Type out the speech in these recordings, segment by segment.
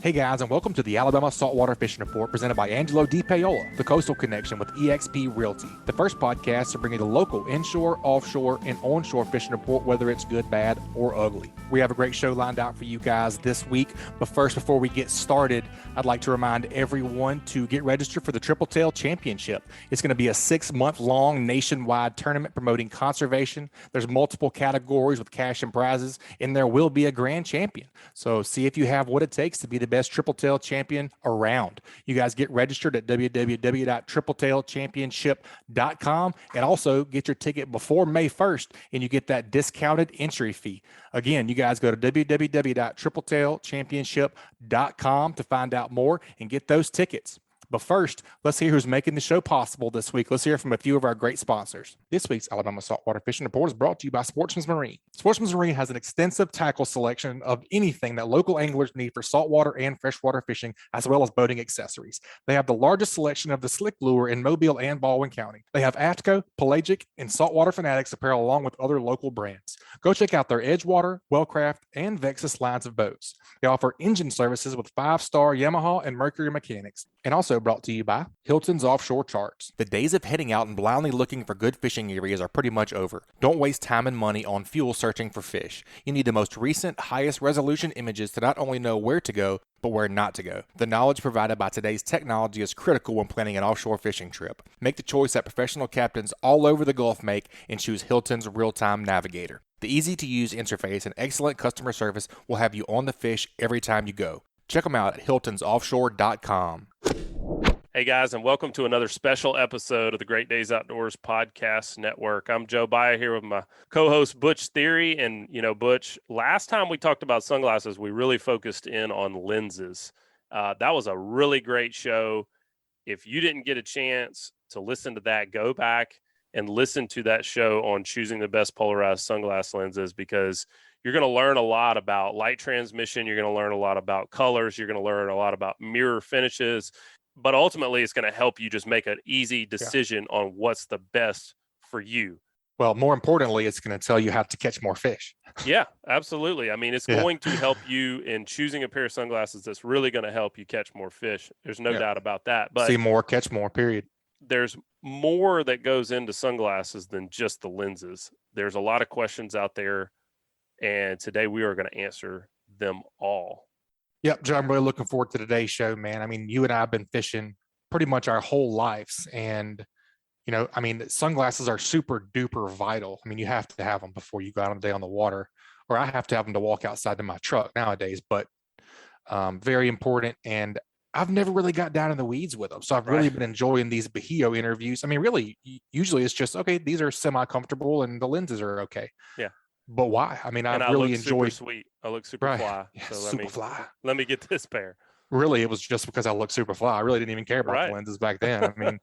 Hey guys, and welcome to the Alabama Saltwater Fishing Report presented by Angelo DePaola, the Coastal Connection with eXp Realty. The first podcast to bring you the local inshore, offshore, and onshore fishing report, whether it's good, bad, or ugly. We have a great show lined out for you guys this week, but first, before we get started, I'd like to remind everyone to get registered for the Tripletail Championship. It's going to be a 6-month-long nationwide tournament promoting conservation. There's multiple categories with cash and prizes, and there will be a grand champion. So see if you have what it takes to be the best Tripletail champion around. You guys get registered at www.tripletailchampionship.com and also get your ticket before May 1st and you get that discounted entry fee. Again, you guys go to www.tripletailchampionship.com to find out more and get those tickets. But first, let's hear who's making the show possible this week. Let's hear from a few of our great sponsors. This week's Alabama Saltwater Fishing Report is brought to you by Sportsman's Marine. Sportsman's Marine has an extensive tackle selection of anything that local anglers need for saltwater and freshwater fishing, as well as boating accessories. They have the largest selection of the slick lure in Mobile and Baldwin County. They have Atco, Pelagic, and Saltwater Fanatics apparel along with other local brands. Go check out their Edgewater, Wellcraft, and Vexus lines of boats. They offer engine services with 5-star Yamaha and Mercury mechanics. And also brought to you by Hilton's Offshore Charts. The days of heading out and blindly looking for good fishing areas are pretty much over. Don't waste time and money on fuel searching for fish. You need the most recent, highest resolution images to not only know where to go, but where not to go. The knowledge provided by today's technology is critical when planning an offshore fishing trip. Make the choice that professional captains all over the Gulf make and choose Hilton's Real-Time Navigator. The easy-to-use interface and excellent customer service will have you on the fish every time you go. Check them out at hiltonsoffshore.com. Hey guys, and welcome to another special episode of the Great Days Outdoors Podcast Network. I'm Joe Baya here with my co-host Butch Theory. And, Butch, last time we talked about sunglasses, we really focused in on lenses. That was a really great show. If you didn't get a chance to listen to that, go back and listen to that show on choosing the best polarized sunglass lenses, because you're going to learn a lot about light transmission. You're going to learn a lot about colors. You're going to learn a lot about mirror finishes. But ultimately, it's going to help you just make an easy decision on what's the best for you. Well, more importantly, it's going to tell you how to catch more fish. Yeah, absolutely. I mean, it's going to help you in choosing a pair of sunglasses that's really going to help you catch more fish. There's no doubt about that. But see more, catch more, period. There's more that goes into sunglasses than just the lenses. There's a lot of questions out there, and today we are going to answer them all. Yep, Joe, I'm really looking forward to today's show, man. I mean, you and I have been fishing pretty much our whole lives. And, sunglasses are super duper vital. I mean, you have to have them before you go out on a day on the water, or I have to have them to walk outside to my truck nowadays, but very important. And I've never really got down in the weeds with them. So I've really been enjoying these Bajio interviews. I mean, really, usually it's just, okay, these are semi-comfortable and the lenses are okay. Yeah. But why? I mean, I really enjoy. Sweet. I look super fly. Yeah, so fly. Let me get this pair. Really, it was just because I look super fly. I really didn't even care about the lenses back then. I mean,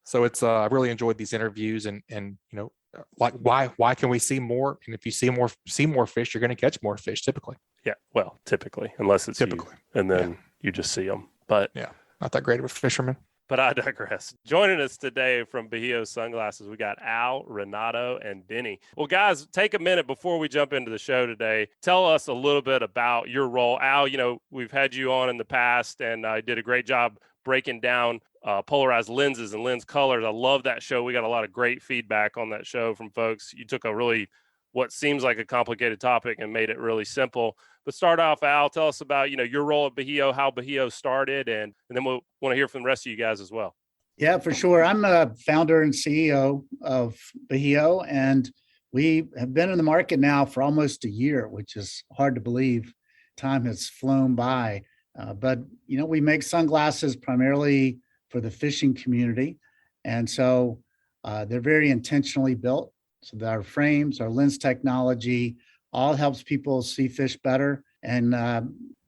so it's I really enjoyed these interviews and like why can we see more? And if you see more fish, you're going to catch more fish typically. Yeah, well, typically, unless it's you, and then you just see them. But yeah, not that great of a fisherman. But I digress. Joining us today from Bajio Sunglasses, we got Al, Renato, and Deni. Well, guys, take a minute before we jump into the show today. Tell us a little bit about your role. Al, we've had you on in the past, and I did a great job breaking down polarized lenses and lens colors. I love that show. We got a lot of great feedback on that show from folks. You took a really what seems like a complicated topic and made it really simple. But start off, Al, tell us about, your role at Bajio, how Bajio started, and then we'll want to hear from the rest of you guys as well. Yeah, for sure. I'm a founder and CEO of Bajio, and we have been in the market now for almost a year, which is hard to believe. Time has flown by. But we make sunglasses primarily for the fishing community. And so they're very intentionally built. So that our frames, our lens technology, all helps people see fish better and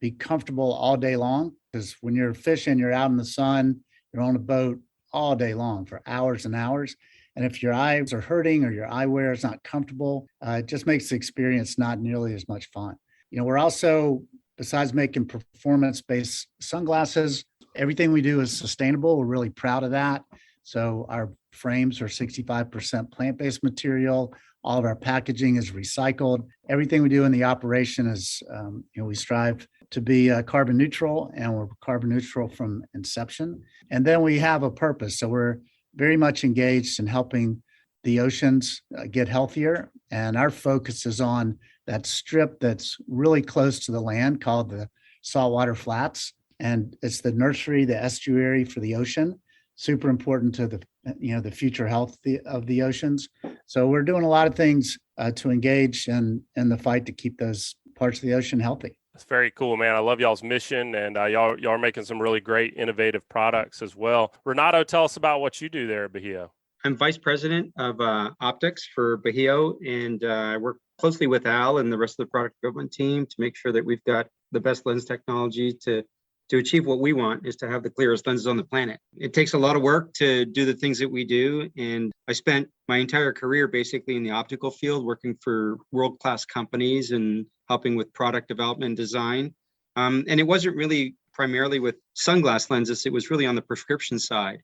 be comfortable all day long. Because when you're fishing, you're out in the sun, you're on a boat all day long for hours and hours. And if your eyes are hurting or your eyewear is not comfortable, it just makes the experience not nearly as much fun. We're also, besides making performance-based sunglasses, everything we do is sustainable. We're really proud of that. So our frames are 65% plant-based material. All of our packaging is recycled. Everything we do in the operation is, we strive to be carbon neutral, and we're carbon neutral from inception. And then we have a purpose. So we're very much engaged in helping the oceans get healthier. And our focus is on that strip that's really close to the land called the saltwater flats. And it's the nursery, the estuary for the ocean. Super important to the future health of the oceans. So we're doing a lot of things to engage in the fight to keep those parts of the ocean healthy. That's very cool, man. I love y'all's mission, and y'all are making some really great, innovative products as well. Renato, tell us about what you do there at Bajio. I'm vice president of optics for Bajio, and I work closely with Al and the rest of the product development team to make sure that we've got the best lens technology to achieve what we want, is to have the clearest lenses on the planet. It takes a lot of work to do the things that we do. And I spent my entire career basically in the optical field, working for world-class companies and helping with product development and design. And it wasn't really primarily with sunglass lenses. It was really on the prescription side.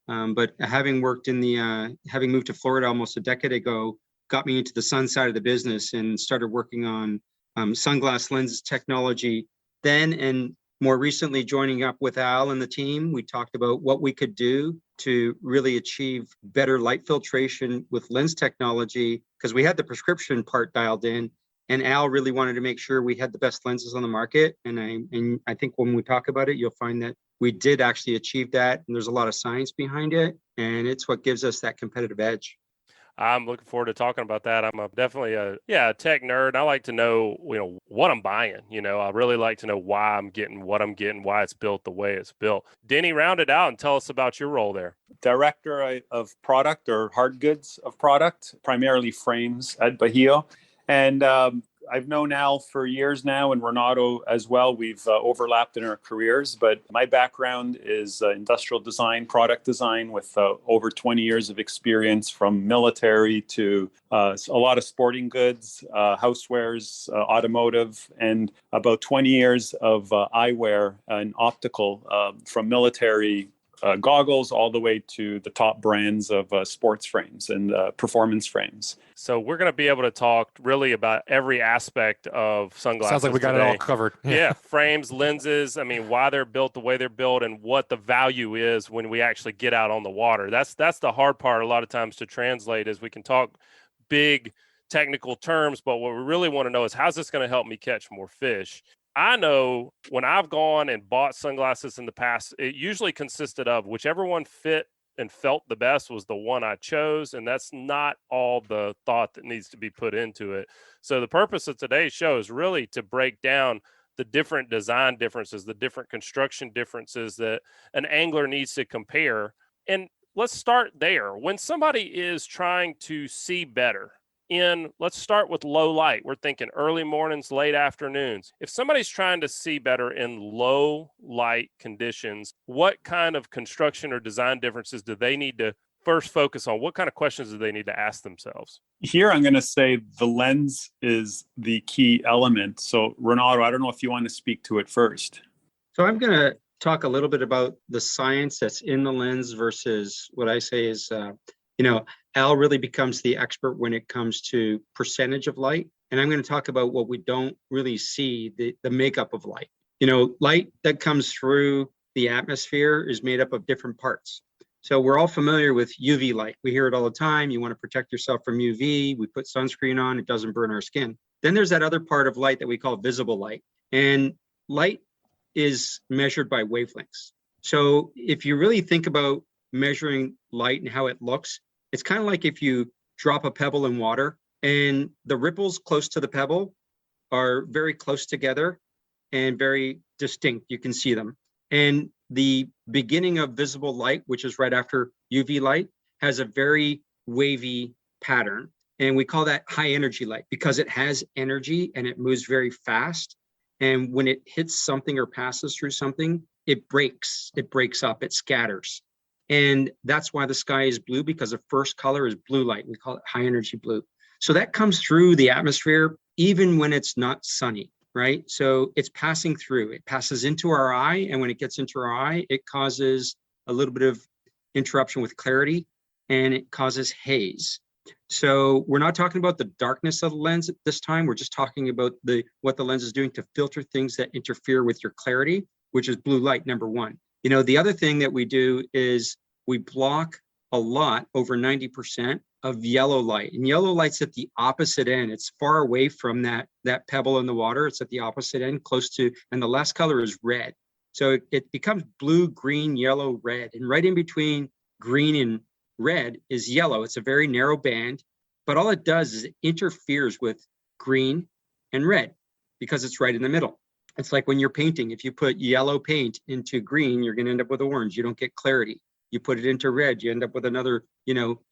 But having worked having moved to Florida almost a decade ago, got me into the sun side of the business and started working on sunglass lens technology then. And more recently, joining up with Al and the team, we talked about what we could do to really achieve better light filtration with lens technology, because we had the prescription part dialed in, and Al really wanted to make sure we had the best lenses on the market. And I think when we talk about it, you'll find that we did actually achieve that, and there's a lot of science behind it, and it's what gives us that competitive edge. I'm looking forward to talking about that. I'm definitely a tech nerd. I like to know, what I'm buying. I really like to know why I'm getting what I'm getting, why it's built the way it's built. Denny, round it out and tell us about your role there. Director of product, or hard goods of product, primarily frames at Bajio. And I've known Al for years now, and Renato as well. We've overlapped in our careers, but my background is industrial design, product design, with over 20 years of experience, from military to a lot of sporting goods, housewares, automotive, and about 20 years of eyewear and optical, from military goggles all the way to the top brands of sports frames and performance frames. So we're going to be able to talk really about every aspect of sunglasses. Sounds like we got today. it all covered. Yeah, frames, lenses. I mean, why they're built the way they're built, and what the value is when we actually get out on the water. That's the hard part a lot of times to translate, is we can talk big technical terms, but what we really want to know is, how's this going to help me catch more fish? I know when I've gone and bought sunglasses in the past, it usually consisted of whichever one fit and felt the best was the one I chose. And that's not all the thought that needs to be put into it. So the purpose of today's show is really to break down the different design differences, the different construction differences that an angler needs to compare. And let's start there. When somebody is trying to see better, let's start with low light. We're thinking early mornings, late afternoons. If somebody's trying to see better in low light conditions, what kind of construction or design differences do they need to first focus on? What kind of questions do they need to ask themselves? Here, I'm going to say the lens is the key element. So, Renato, I don't know if you want to speak to it first. So I'm going to talk a little bit about the science that's in the lens versus what I say is, Al really becomes the expert when it comes to percentage of light. And I'm going to talk about what we don't really see, the makeup of light. Light that comes through the atmosphere is made up of different parts. So we're all familiar with UV light. We hear it all the time. You want to protect yourself from UV. We put sunscreen on, it doesn't burn our skin. Then there's that other part of light that we call visible light. And light is measured by wavelengths. So if you really think about measuring light and how it looks, it's kind of like if you drop a pebble in water and the ripples close to the pebble are very close together and very distinct. You can see them. And the beginning of visible light, which is right after UV light, has a very wavy pattern. And we call that high energy light because it has energy and it moves very fast. And when it hits something or passes through something, it breaks up, it scatters. And that's why the sky is blue, because the first color is blue light. We call it high energy blue. So that comes through the atmosphere, even when it's not sunny, right? So it's passing through, it passes into our eye. And when it gets into our eye, it causes a little bit of interruption with clarity and it causes haze. So we're not talking about the darkness of the lens at this time. We're just talking about what the lens is doing to filter things that interfere with your clarity, which is blue light, number one. The other thing that we do is we block a lot, over 90% of yellow light. And yellow light's at the opposite end. It's far away from that pebble in the water. It's at the opposite end, close to, and the last color is red. So it becomes blue, green, yellow, red. And right in between green and red is yellow. It's a very narrow band, but all it does is it interferes with green and red because it's right in the middle. It's like when you're painting, if you put yellow paint into green, you're going to end up with orange. You don't get clarity. You put it into red, you end up with another,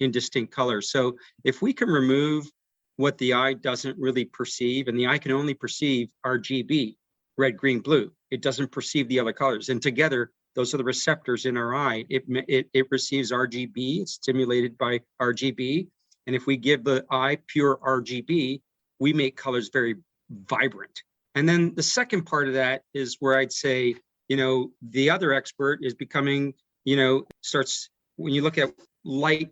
indistinct color. So if we can remove what the eye doesn't really perceive, and the eye can only perceive RGB, red, green, blue, it doesn't perceive the other colors. And together, those are the receptors in our eye. It receives RGB, it's stimulated by RGB. And if we give the eye pure RGB, we make colors very vibrant. And then the second part of that is where I'd say, the other expert is becoming, starts, when you look at light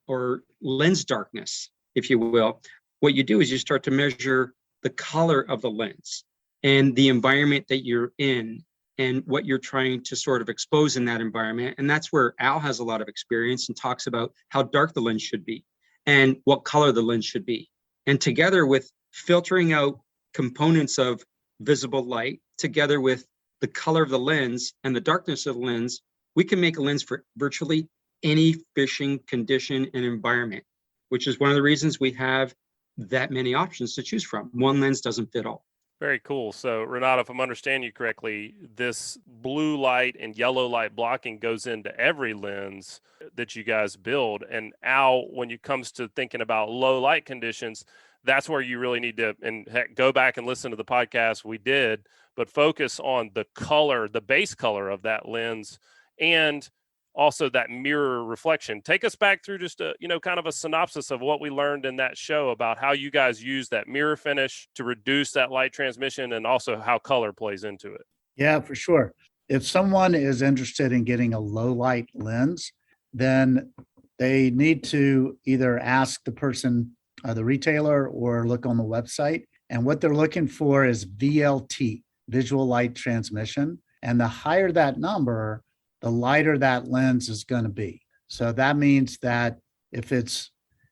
or lens darkness, if you will, what you do is you start to measure the color of the lens and the environment that you're in and what you're trying to sort of expose in that environment. And that's where Al has a lot of experience and talks about how dark the lens should be and what color the lens should be. And together with filtering out components of visible light, together with the color of the lens and the darkness of the lens, we can make a lens for virtually any fishing condition and environment, which is one of the reasons we have that many options to choose from. One lens doesn't fit all. Very cool. So, Renato, if I'm understanding you correctly, this blue light and yellow light blocking goes into every lens that you guys build. And Al, when it comes to thinking about low light conditions, that's where you really need to, and heck, go back and listen to the podcast we did, but focus on the color, the base color of that lens, and also that mirror reflection. Take us back through just a, kind of a synopsis of what we learned in that show about how you guys use that mirror finish to reduce that light transmission and also how color plays into it. Yeah, for sure. If someone is interested in getting a low light lens, then they need to either ask the person, the retailer, or look on the website. And what they're looking for is VLT, visual light transmission. And the higher that number, the lighter that lens is going to be. So that means that if it's,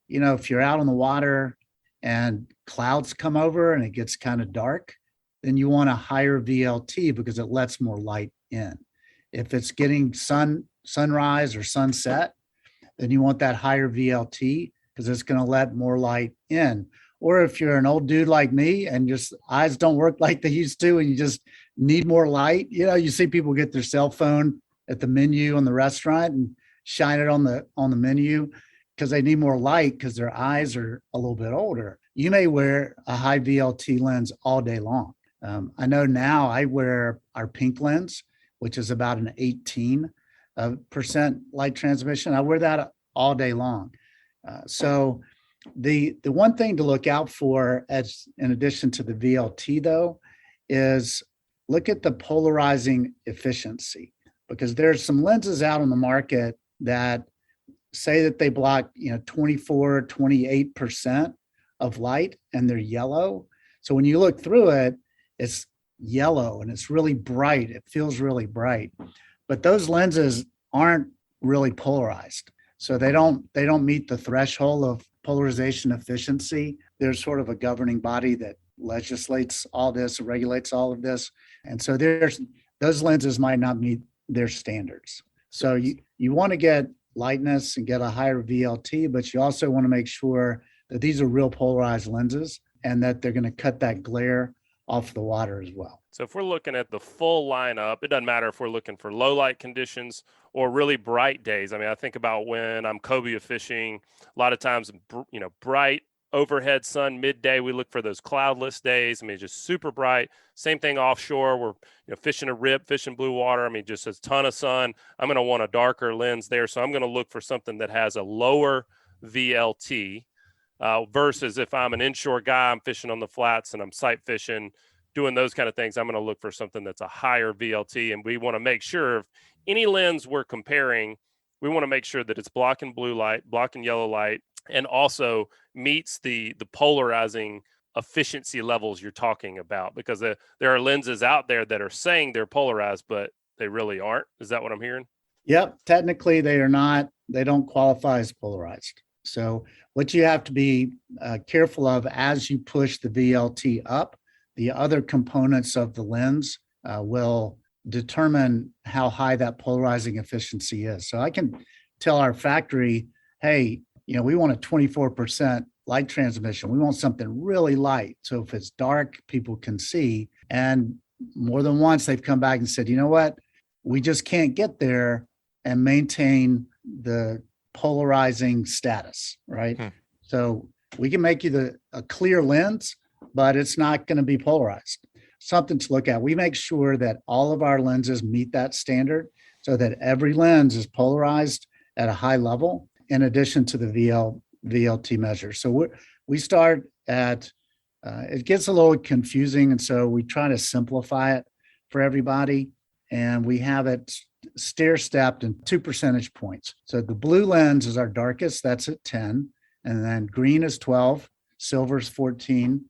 if you're out on the water and clouds come over and it gets kind of dark, then you want a higher VLT because it lets more light in. If it's getting sunrise or sunset, then you want that higher VLT because it's going to let more light in. Or if you're an old dude like me and just eyes don't work like they used to and you just need more light, you see people get their cell phone at the menu on the restaurant and shine it on the menu because they need more light because their eyes are a little bit older. You may wear a high VLT lens all day long. I know now I wear our pink lens, which is about an 18% light transmission. I wear that all day long. So the one thing to look out for, as in addition to the VLT though, is look at the polarizing efficiency. Because there's some lenses out on the market that say that they block, 24, 28% of light and they're yellow. So when you look through it, it's yellow and it's really bright. It feels really bright. But those lenses aren't really polarized. So they don't meet the threshold of polarization efficiency. There's sort of a governing body that legislates all this, regulates all of this. And so those lenses might not meet their standards. So you want to get lightness and get a higher VLT, but you also want to make sure that these are real polarized lenses and that they're going to cut that glare off the water as well. So if we're looking at the full lineup, it doesn't matter if we're looking for low light conditions or really bright days. I mean, I think about when I'm cobia fishing, a lot of times, bright overhead sun midday, we look for those cloudless days. I mean, just super bright. Same thing offshore. We're fishing a rip, fishing blue water. I mean, just a ton of sun. I'm going to want a darker lens there. So I'm going to look for something that has a lower VLT versus if I'm an inshore guy, I'm fishing on the flats and I'm sight fishing, doing those kind of things. I'm going to look for something that's a higher VLT. And we want to make sure if any lens we're comparing, we want to make sure that it's blocking blue light, blocking yellow light, and also meets the polarizing efficiency levels you're talking about? Because there are lenses out there that are saying they're polarized, but they really aren't. Is that what I'm hearing? Yep. Technically, they are not, they don't qualify as polarized. So what you have to be careful of as you push the VLT up, the other components of the lens will determine how high that polarizing efficiency is. So I can tell our factory, hey, we want a 24% light transmission. We want something really light. So if it's dark, people can see. And more than once, they've come back and said, you know what? We just can't get there and maintain the polarizing status, right? So we can make you a clear lens, but it's not going to be polarized. Something to look at. We make sure that all of our lenses meet that standard so that every lens is polarized at a high level in addition to the VLT measure. So we start at, it gets a little confusing, and so we try to simplify it for everybody, and we have it stair-stepped in 2 percentage points. So the blue lens is our darkest, that's at 10, and then green is 12, silver is 14,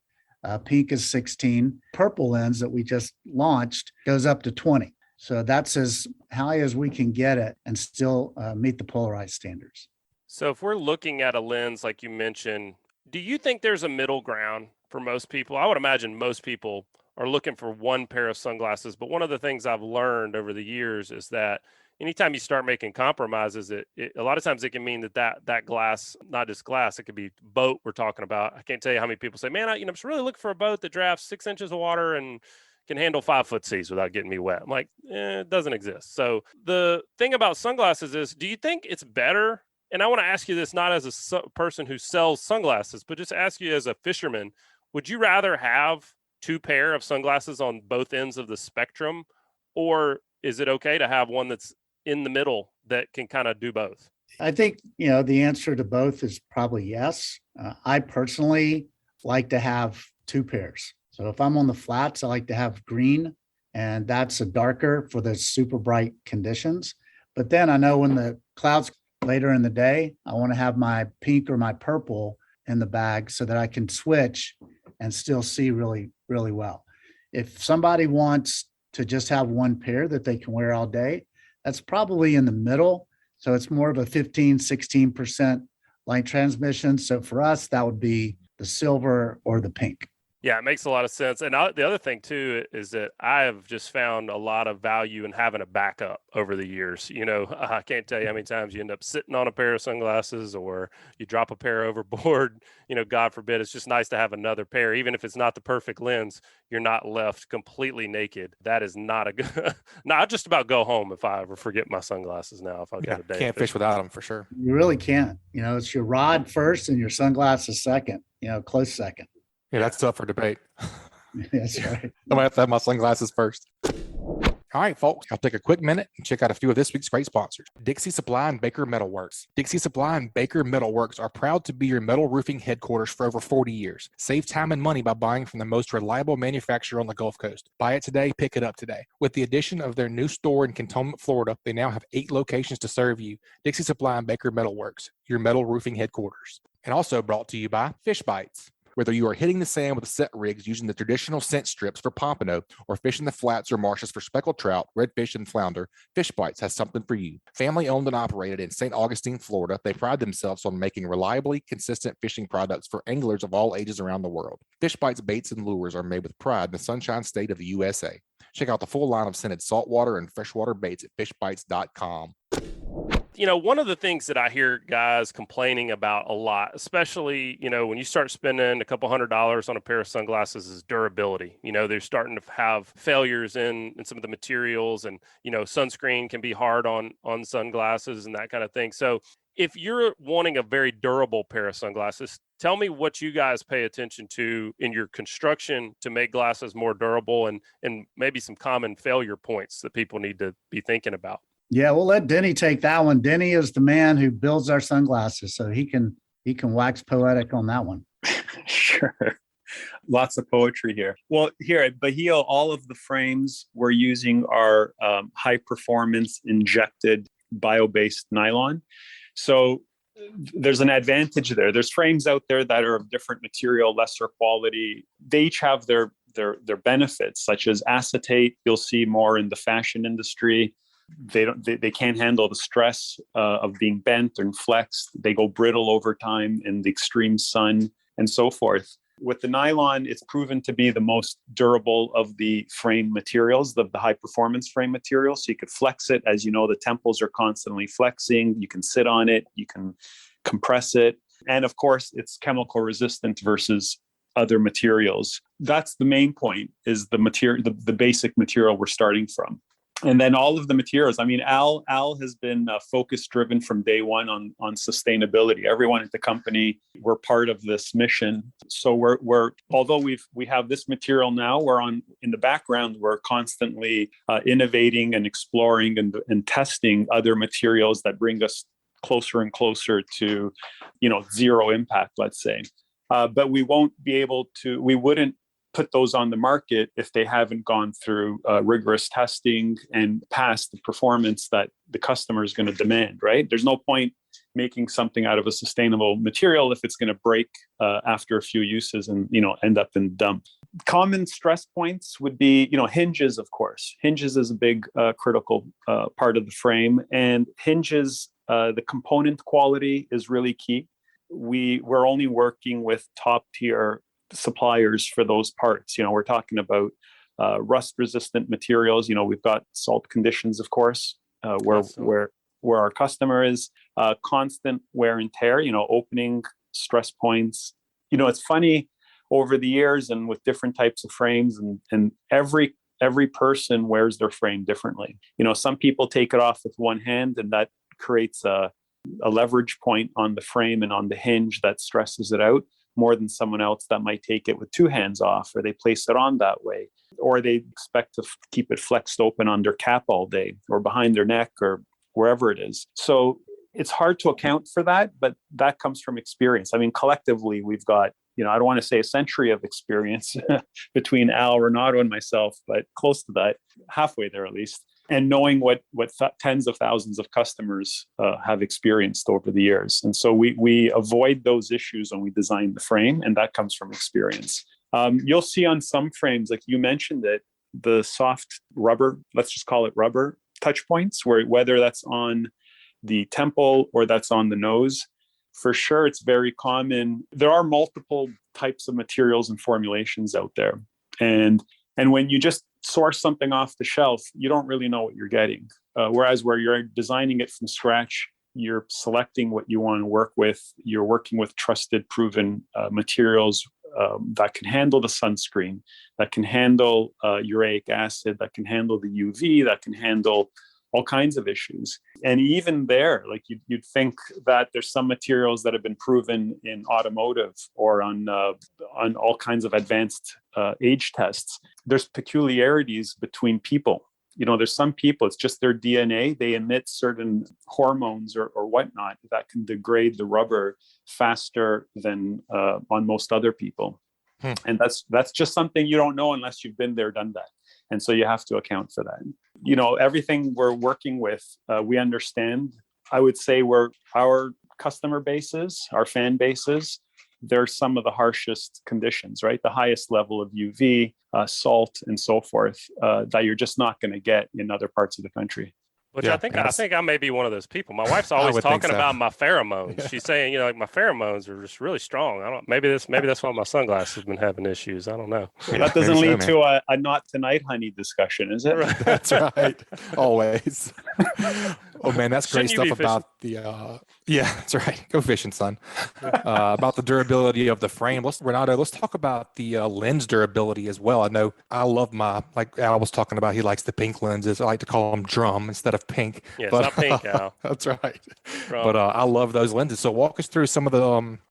pink is 16. Purple lens that we just launched goes up to 20. So that's as high as we can get it and still meet the polarized standards. So if we're looking at a lens, like you mentioned, do you think there's a middle ground for most people? I would imagine most people are looking for one pair of sunglasses. But one of the things I've learned over the years is that anytime you start making compromises, a lot of times it can mean that glass, not just glass, it could be boat we're talking about. I can't tell you how many people say, man, I'm just really looking for a boat that drafts 6 inches of water and can handle 5-foot seas without getting me wet. I'm like, it doesn't exist. So the thing about sunglasses is, do you think it's better? And I want to ask you this, not as a person who sells sunglasses, but just ask you as a fisherman, would you rather have 2 pair of sunglasses on both ends of the spectrum? Or is it okay to have one that's in the middle that can kind of do both? I think, the answer to both is probably yes. I personally like to have 2 pairs. So if I'm on the flats, I like to have green, and that's a darker for the super bright conditions. But then I know when the clouds later in the day, I want to have my pink or my purple in the bag so that I can switch and still see really, really well. If somebody wants to just have 1 pair that they can wear all day, that's probably in the middle. So it's more of a 15, 16% light transmission. So for us, that would be the silver or the pink. Yeah, it makes a lot of sense. And the other thing too is that I have just found a lot of value in having a backup over the years. I can't tell you how many times you end up sitting on a pair of sunglasses or you drop a pair overboard. God forbid. It's just nice to have another pair, even if it's not the perfect lens. You're not left completely naked. That is not a good. No, I just about go home if I ever forget my sunglasses. Now, if I got a day, can't fish without them for sure. You really can't. It's your rod first and your sunglasses second. Close second. Yeah, that's up for debate. That's right. I might have to have my sunglasses first. All right, folks, I'll take a quick minute and check out a few of this week's great sponsors. Dixie Supply and Baker Metalworks. Dixie Supply and Baker Metalworks are proud to be your metal roofing headquarters for over 40 years. Save time and money by buying from the most reliable manufacturer on the Gulf Coast. Buy it today, pick it up today. With the addition of their new store in Cantonment, Florida, they now have 8 locations to serve you. Dixie Supply and Baker Metalworks, your metal roofing headquarters. And also brought to you by Fish Bites. Whether you are hitting the sand with set rigs using the traditional scent strips for pompano or fishing the flats or marshes for speckled trout, redfish, and flounder, Fish Bites has something for you. Family owned and operated in St. Augustine, Florida, they pride themselves on making reliably consistent fishing products for anglers of all ages around the world. Fish Bites baits and lures are made with pride in the Sunshine State of the USA. Check out the full line of scented saltwater and freshwater baits at fishbites.com. One of the things that I hear guys complaining about a lot, especially, when you start spending a couple $100s on a pair of sunglasses, is durability. They're starting to have failures in some of the materials, and, sunscreen can be hard on sunglasses and that kind of thing. So if you're wanting a very durable pair of sunglasses, tell me what you guys pay attention to in your construction to make glasses more durable, and maybe some common failure points that people need to be thinking about. Yeah, we'll let Deni take that one. Deni is the man who builds our sunglasses, so he can wax poetic on that one. Sure. Lots of poetry here. Well, here at Bajio, all of the frames we're using are high performance injected bio-based nylon. So there's an advantage there. There's frames out there that are of different material, lesser quality. They each have their benefits, such as acetate. You'll see more in the fashion industry. They can't handle the stress of being bent and flexed. They go brittle over time in the extreme sun and so forth. With the nylon, it's proven to be the most durable of the frame materials, the high performance frame materials. So you could flex it. As you know, the temples are constantly flexing. You can sit on it, you can compress it. And of course, it's chemical resistant versus other materials. That's the main point, is the material, the basic material we're starting from. And then all of the materials. I mean, Al has been focus driven from day one on sustainability. Everyone at the company, we're part of this mission. So we're although we have this material now, in the background, we're constantly innovating and exploring and testing other materials that bring us closer and closer to, zero impact, let's say. But we wouldn't put those on the market if they haven't gone through rigorous testing and passed the performance that the customer is going to demand, right? There's no point making something out of a sustainable material if it's going to break after a few uses and, end up in the dump. Common stress points would be, hinges, of course. Hinges is a big critical part of the frame, and hinges, the component quality is really key. We're only working with top tier suppliers for those parts. We're talking about rust resistant materials. We've got salt conditions, of course, where our customer is, constant wear and tear, opening stress points. It's funny, over the years and with different types of frames, and every person wears their frame differently. Some people take it off with one hand, and that creates a leverage point on the frame and on the hinge that stresses it out more than someone else that might take it with two hands off, or they place it on that way, or they expect to keep it flexed open on their cap all day or behind their neck or wherever it is. So it's hard to account for that, but that comes from experience. I mean, collectively, we've got, I don't want to say a century of experience between Al, Renato, and myself, but close to that, halfway there at least. And knowing what tens of thousands of customers have experienced over the years. And so we avoid those issues when we design the frame, and that comes from experience. You'll see on some frames, like you mentioned it, the soft rubber, let's just call it rubber touch points, whether that's on the temple or that's on the nose. For sure, it's very common. There are multiple types of materials and formulations out there. And when you just source something off the shelf, you don't really know what you're getting. Whereas where you're designing it from scratch, you're selecting what you want to work with. You're working with trusted, proven materials that can handle the sunscreen, that can handle uric acid, that can handle the UV, that can handle all kinds of issues. And even there, like you'd think that there's some materials that have been proven in automotive or on all kinds of advanced age tests. There's peculiarities between people. There's some people, it's just their DNA. They emit certain hormones or whatnot that can degrade the rubber faster than on most other people. And that's just something you don't know unless you've been there, done that. And so you have to account for that. Everything we're working with, we understand. I would say our customer bases, our fan bases, they're some of the harshest conditions, right? The highest level of UV, salt, and so forth, that you're just not going to get in other parts of the country. Which I think I may be one of those people. My wife's always talking about my pheromones. She's saying, my pheromones are just really strong. Maybe that's why my sunglasses have been having issues. I don't know. That doesn't lead to a not tonight, honey discussion, is it? That's right. Always. Oh man, that's great stuff about the. Yeah, that's right. Go fishing, son. About the durability of the frame. Renato, let's talk about the lens durability as well. I know I love like Al was talking about. He likes the pink lenses. I like to call them drum instead of pink. Yeah, it's not pink, Al. That's right. But I love those lenses. So walk us through some of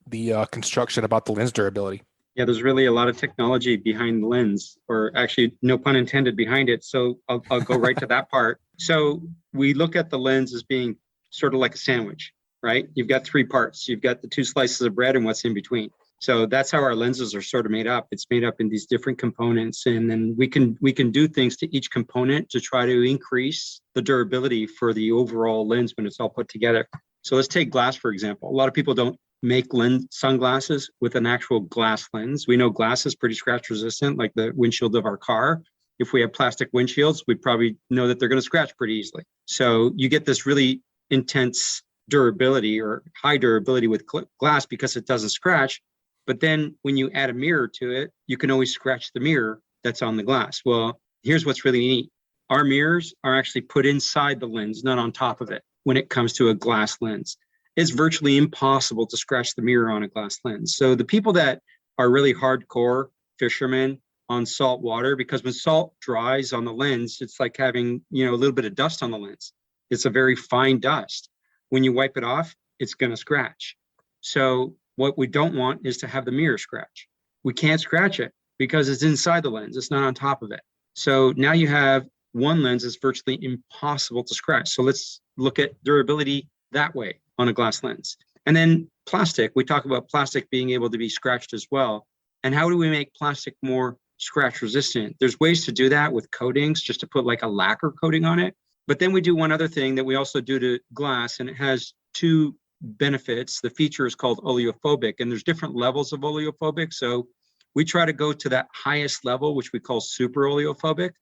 the construction about the lens durability. Yeah, there's really a lot of technology behind the lens, or actually, no pun intended, behind it. So I'll go right to that part. So we look at the lens as being sort of like a sandwich, right? You've got three parts. You've got the two slices of bread and what's in between. So that's how our lenses are sort of made up. It's made up in these different components, and then we can do things to each component to try to increase the durability for the overall lens when it's all put together. So let's take glass, for example. A lot of people don't make sunglasses with an actual glass lens. We know glass is pretty scratch resistant, like the windshield of our car. If we have plastic windshields, we probably know that they're going to scratch pretty easily. So you get this really intense durability or high durability with glass because it doesn't scratch. But then when you add a mirror to it, you can always scratch the mirror that's on the glass. Well, here's what's really neat. Our mirrors are actually put inside the lens, not on top of it. When it comes to a glass lens, it's virtually impossible to scratch the mirror on a glass lens. So the people that are really hardcore fishermen on salt water, because when salt dries on the lens, it's like having, a little bit of dust on the lens. It's a very fine dust. When you wipe it off, it's going to scratch. So what we don't want is to have the mirror scratch. We can't scratch it because it's inside the lens. It's not on top of it. So now you have one lens that's virtually impossible to scratch. So let's look at durability that way on a glass lens. And then plastic, we talk about plastic being able to be scratched as well. And how do we make plastic more scratch resistant? There's ways to do that with coatings, just to put like a lacquer coating on it. But then we do one other thing that we also do to glass, and it has two benefits. The feature is called oleophobic, and there's different levels of oleophobic. So we try to go to that highest level, which we call super oleophobic,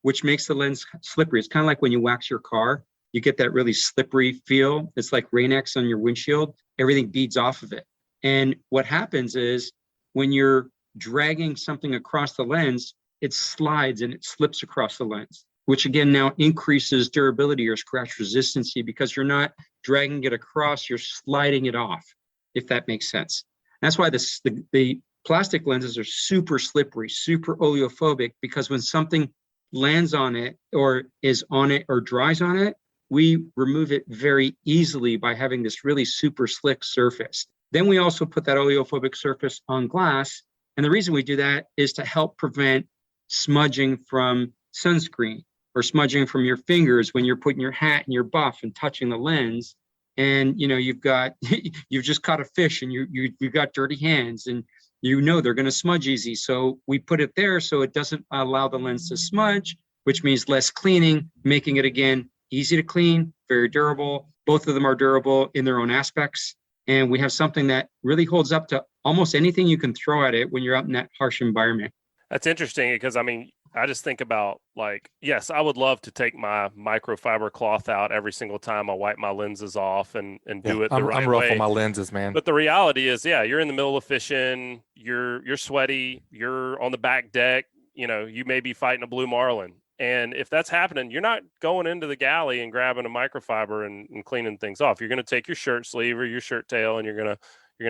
which makes the lens slippery. It's kind of like when you wax your car, you get that really slippery feel. It's like Rain-X on your windshield. Everything beads off of it. And what happens is when you're dragging something across the lens, it slides and it slips across the lens, which again now increases durability or scratch resistancy because you're not dragging it across, you're sliding it off, if that makes sense. That's why the plastic lenses are super slippery, super oleophobic, because when something lands on it or is on it or dries on it, we remove it very easily by having this really super slick surface. Then we also put that oleophobic surface on glass. And the reason we do that is to help prevent smudging from sunscreen or smudging from your fingers when you're putting your hat and your buff and touching the lens. And you've just caught a fish and you've got dirty hands and they're going to smudge easy. So we put it there so it doesn't allow the lens to smudge, which means less cleaning, making it again easy to clean, very durable. Both of them are durable in their own aspects. And we have something that really holds up to almost anything you can throw at it when you're out in that harsh environment. That's interesting because, I just think about yes, I would love to take my microfiber cloth out every single time I wipe my lenses off and do it the right way. I'm rough on my lenses, man. But the reality is, you're in the middle of fishing, you're sweaty, you're on the back deck, you may be fighting a blue marlin. And if that's happening, you're not going into the galley and grabbing a microfiber and cleaning things off. You're going to take your shirt sleeve or your shirt tail and you're going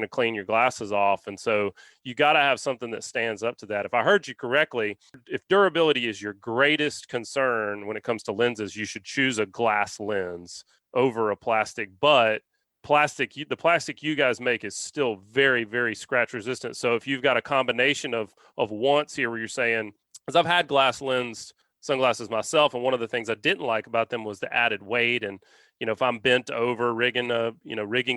to clean your glasses off. And so you got to have something that stands up to that. If I heard you correctly, if durability is your greatest concern when it comes to lenses, you should choose a glass lens over a plastic. But the plastic you guys make is still very, very scratch resistant. So if you've got a combination of wants here where you're saying, because I've had glass lens sunglasses myself, and one of the things I didn't like about them was the added weight. And if I'm bent over rigging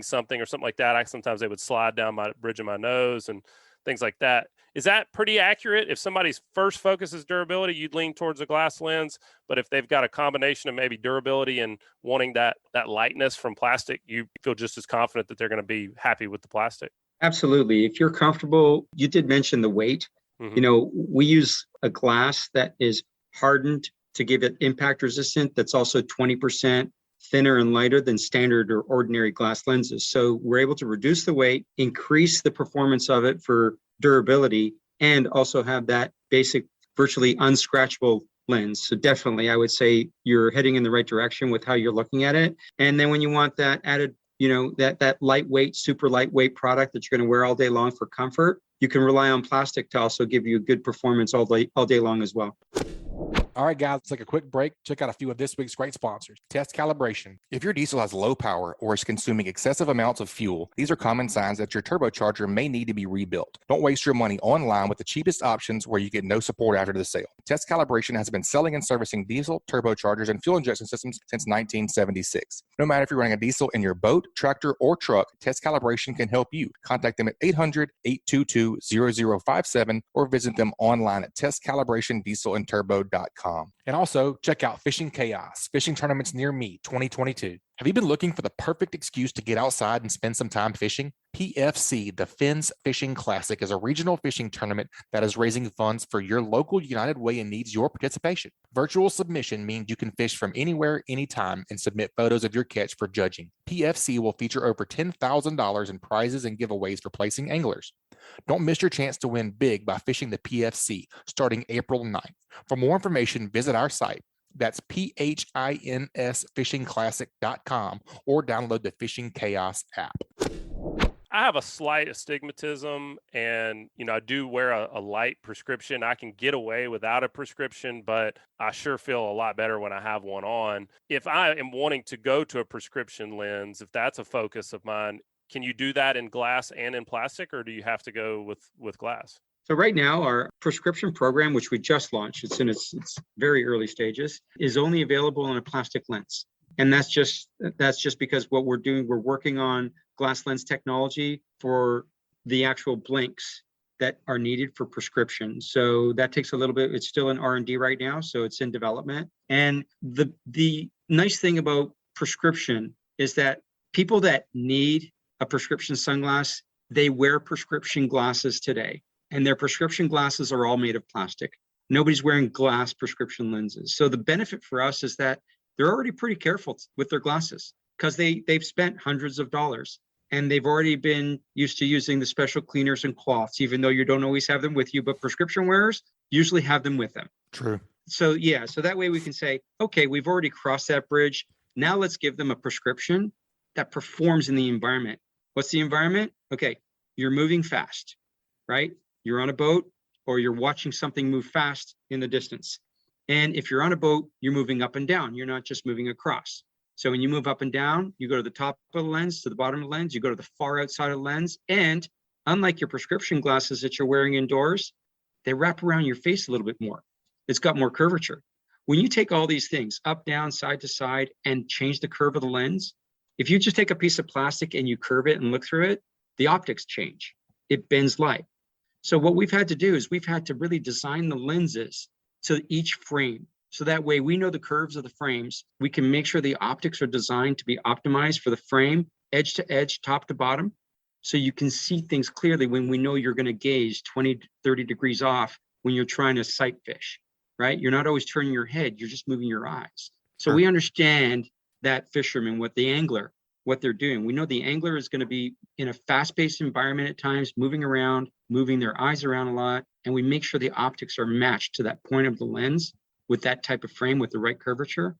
something or something like that, sometimes they would slide down my bridge of my nose and things like that. Is that pretty accurate? If somebody's first focus is durability, you'd lean towards a glass lens. But if they've got a combination of maybe durability and wanting that lightness from plastic, you feel just as confident that they're going to be happy with the plastic. Absolutely. If you're comfortable, you did mention the weight. Mm-hmm. We use a glass that is hardened to give it impact resistant. That's also 20% thinner and lighter than standard or ordinary glass lenses. So we're able to reduce the weight, increase the performance of it for durability, and also have that basic, virtually unscratchable lens. So definitely, I would say you're heading in the right direction with how you're looking at it. And then when you want that added, that lightweight, super lightweight product that you're going to wear all day long for comfort, you can rely on plastic to also give you good performance all day long as well. All right, guys, let's take a quick break. Check out a few of this week's great sponsors. Test calibration. If your diesel has low power or is consuming excessive amounts of fuel, these are common signs that your turbocharger may need to be rebuilt. Don't waste your money online with the cheapest options where you get no support after the sale. Test calibration has been selling and servicing diesel, turbochargers, and fuel injection systems since 1976. No matter if you're running a diesel in your boat, tractor, or truck, Test Calibration can help you. Contact them at 800-822-0057 or visit them online at testcalibratindieselandturbo.com. And also check out Fishing Chaos, Fishing Tournaments Near Me 2022. Have you been looking for the perfect excuse to get outside and spend some time fishing? PFC, the Fins Fishing Classic, is a regional fishing tournament that is raising funds for your local United Way and needs your participation. Virtual submission means you can fish from anywhere, anytime, and submit photos of your catch for judging. PFC will feature over $10,000 in prizes and giveaways for placing anglers. Don't miss your chance to win big by fishing the PFC starting April 9th. For more information, visit our site. That's PHINSfishingclassic.com or download the Fishing Chaos app. I have a slight astigmatism, and I do wear a light prescription. I can get away without a prescription, but I sure feel a lot better when I have one on. If I am wanting to go to a prescription lens, if that's a focus of mine, can you do that in glass and in plastic, or do you have to go with glass? So right now, our prescription program, which we just launched, it's in its very early stages, is only available in a plastic lens. And that's just because what we're doing, we're working on glass lens technology for the actual blinks that are needed for prescription. So that takes a little bit. It's still in R&D right now, so it's in development. And the nice thing about prescription is that people that need a prescription sunglass, they wear prescription glasses today. And their prescription glasses are all made of plastic. Nobody's wearing glass prescription lenses. So the benefit for us is that they're already pretty careful with their glasses because they've spent hundreds of dollars and they've already been used to using the special cleaners and cloths, even though you don't always have them with you, but prescription wearers usually have them with them. True. So yeah, so that way we can say, okay, we've already crossed that bridge. Now let's give them a prescription that performs in the environment. What's the environment? Okay, you're moving fast, right? You're on a boat or you're watching something move fast in the distance. And if you're on a boat, you're moving up and down. You're not just moving across. So when you move up and down, you go to the top of the lens, to the bottom of the lens, you go to the far outside of the lens. And unlike your prescription glasses that you're wearing indoors, they wrap around your face a little bit more. It's got more curvature. When you take all these things up, down, side to side, and change the curve of the lens, if you just take a piece of plastic and you curve it and look through it, the optics change. It bends light. So what we've had to do is we've had to really design the lenses to each frame. So that way we know the curves of the frames. We can make sure the optics are designed to be optimized for the frame, edge to edge, top to bottom. So you can see things clearly when we know you're going to gaze 20 to 30 degrees off when you're trying to sight fish, right? You're not always turning your head, you're just moving your eyes. So we understand that fisherman, what they're doing. We know the angler is going to be in a fast-paced environment at times, moving around, moving their eyes around a lot. And we make sure the optics are matched to that point of the lens with that type of frame with the right curvature.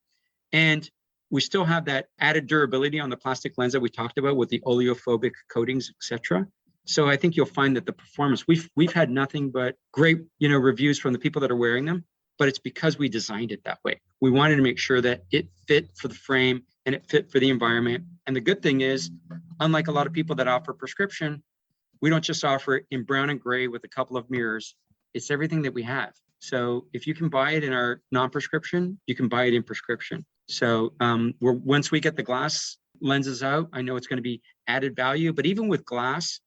And we still have that added durability on the plastic lens that we talked about with the oleophobic coatings, etc. So I think you'll find that the performance, we've had nothing but great, reviews from the people that are wearing them, but it's because we designed it that way. We wanted to make sure that it fit for the frame and it fit for the environment. And the good thing is, unlike a lot of people that offer prescription, we don't just offer it in brown and gray with a couple of mirrors. It's everything that we have. So if you can buy it in our non-prescription, you can buy it in prescription. So once we get the glass lenses out, I know it's going to be added value, but even with glass,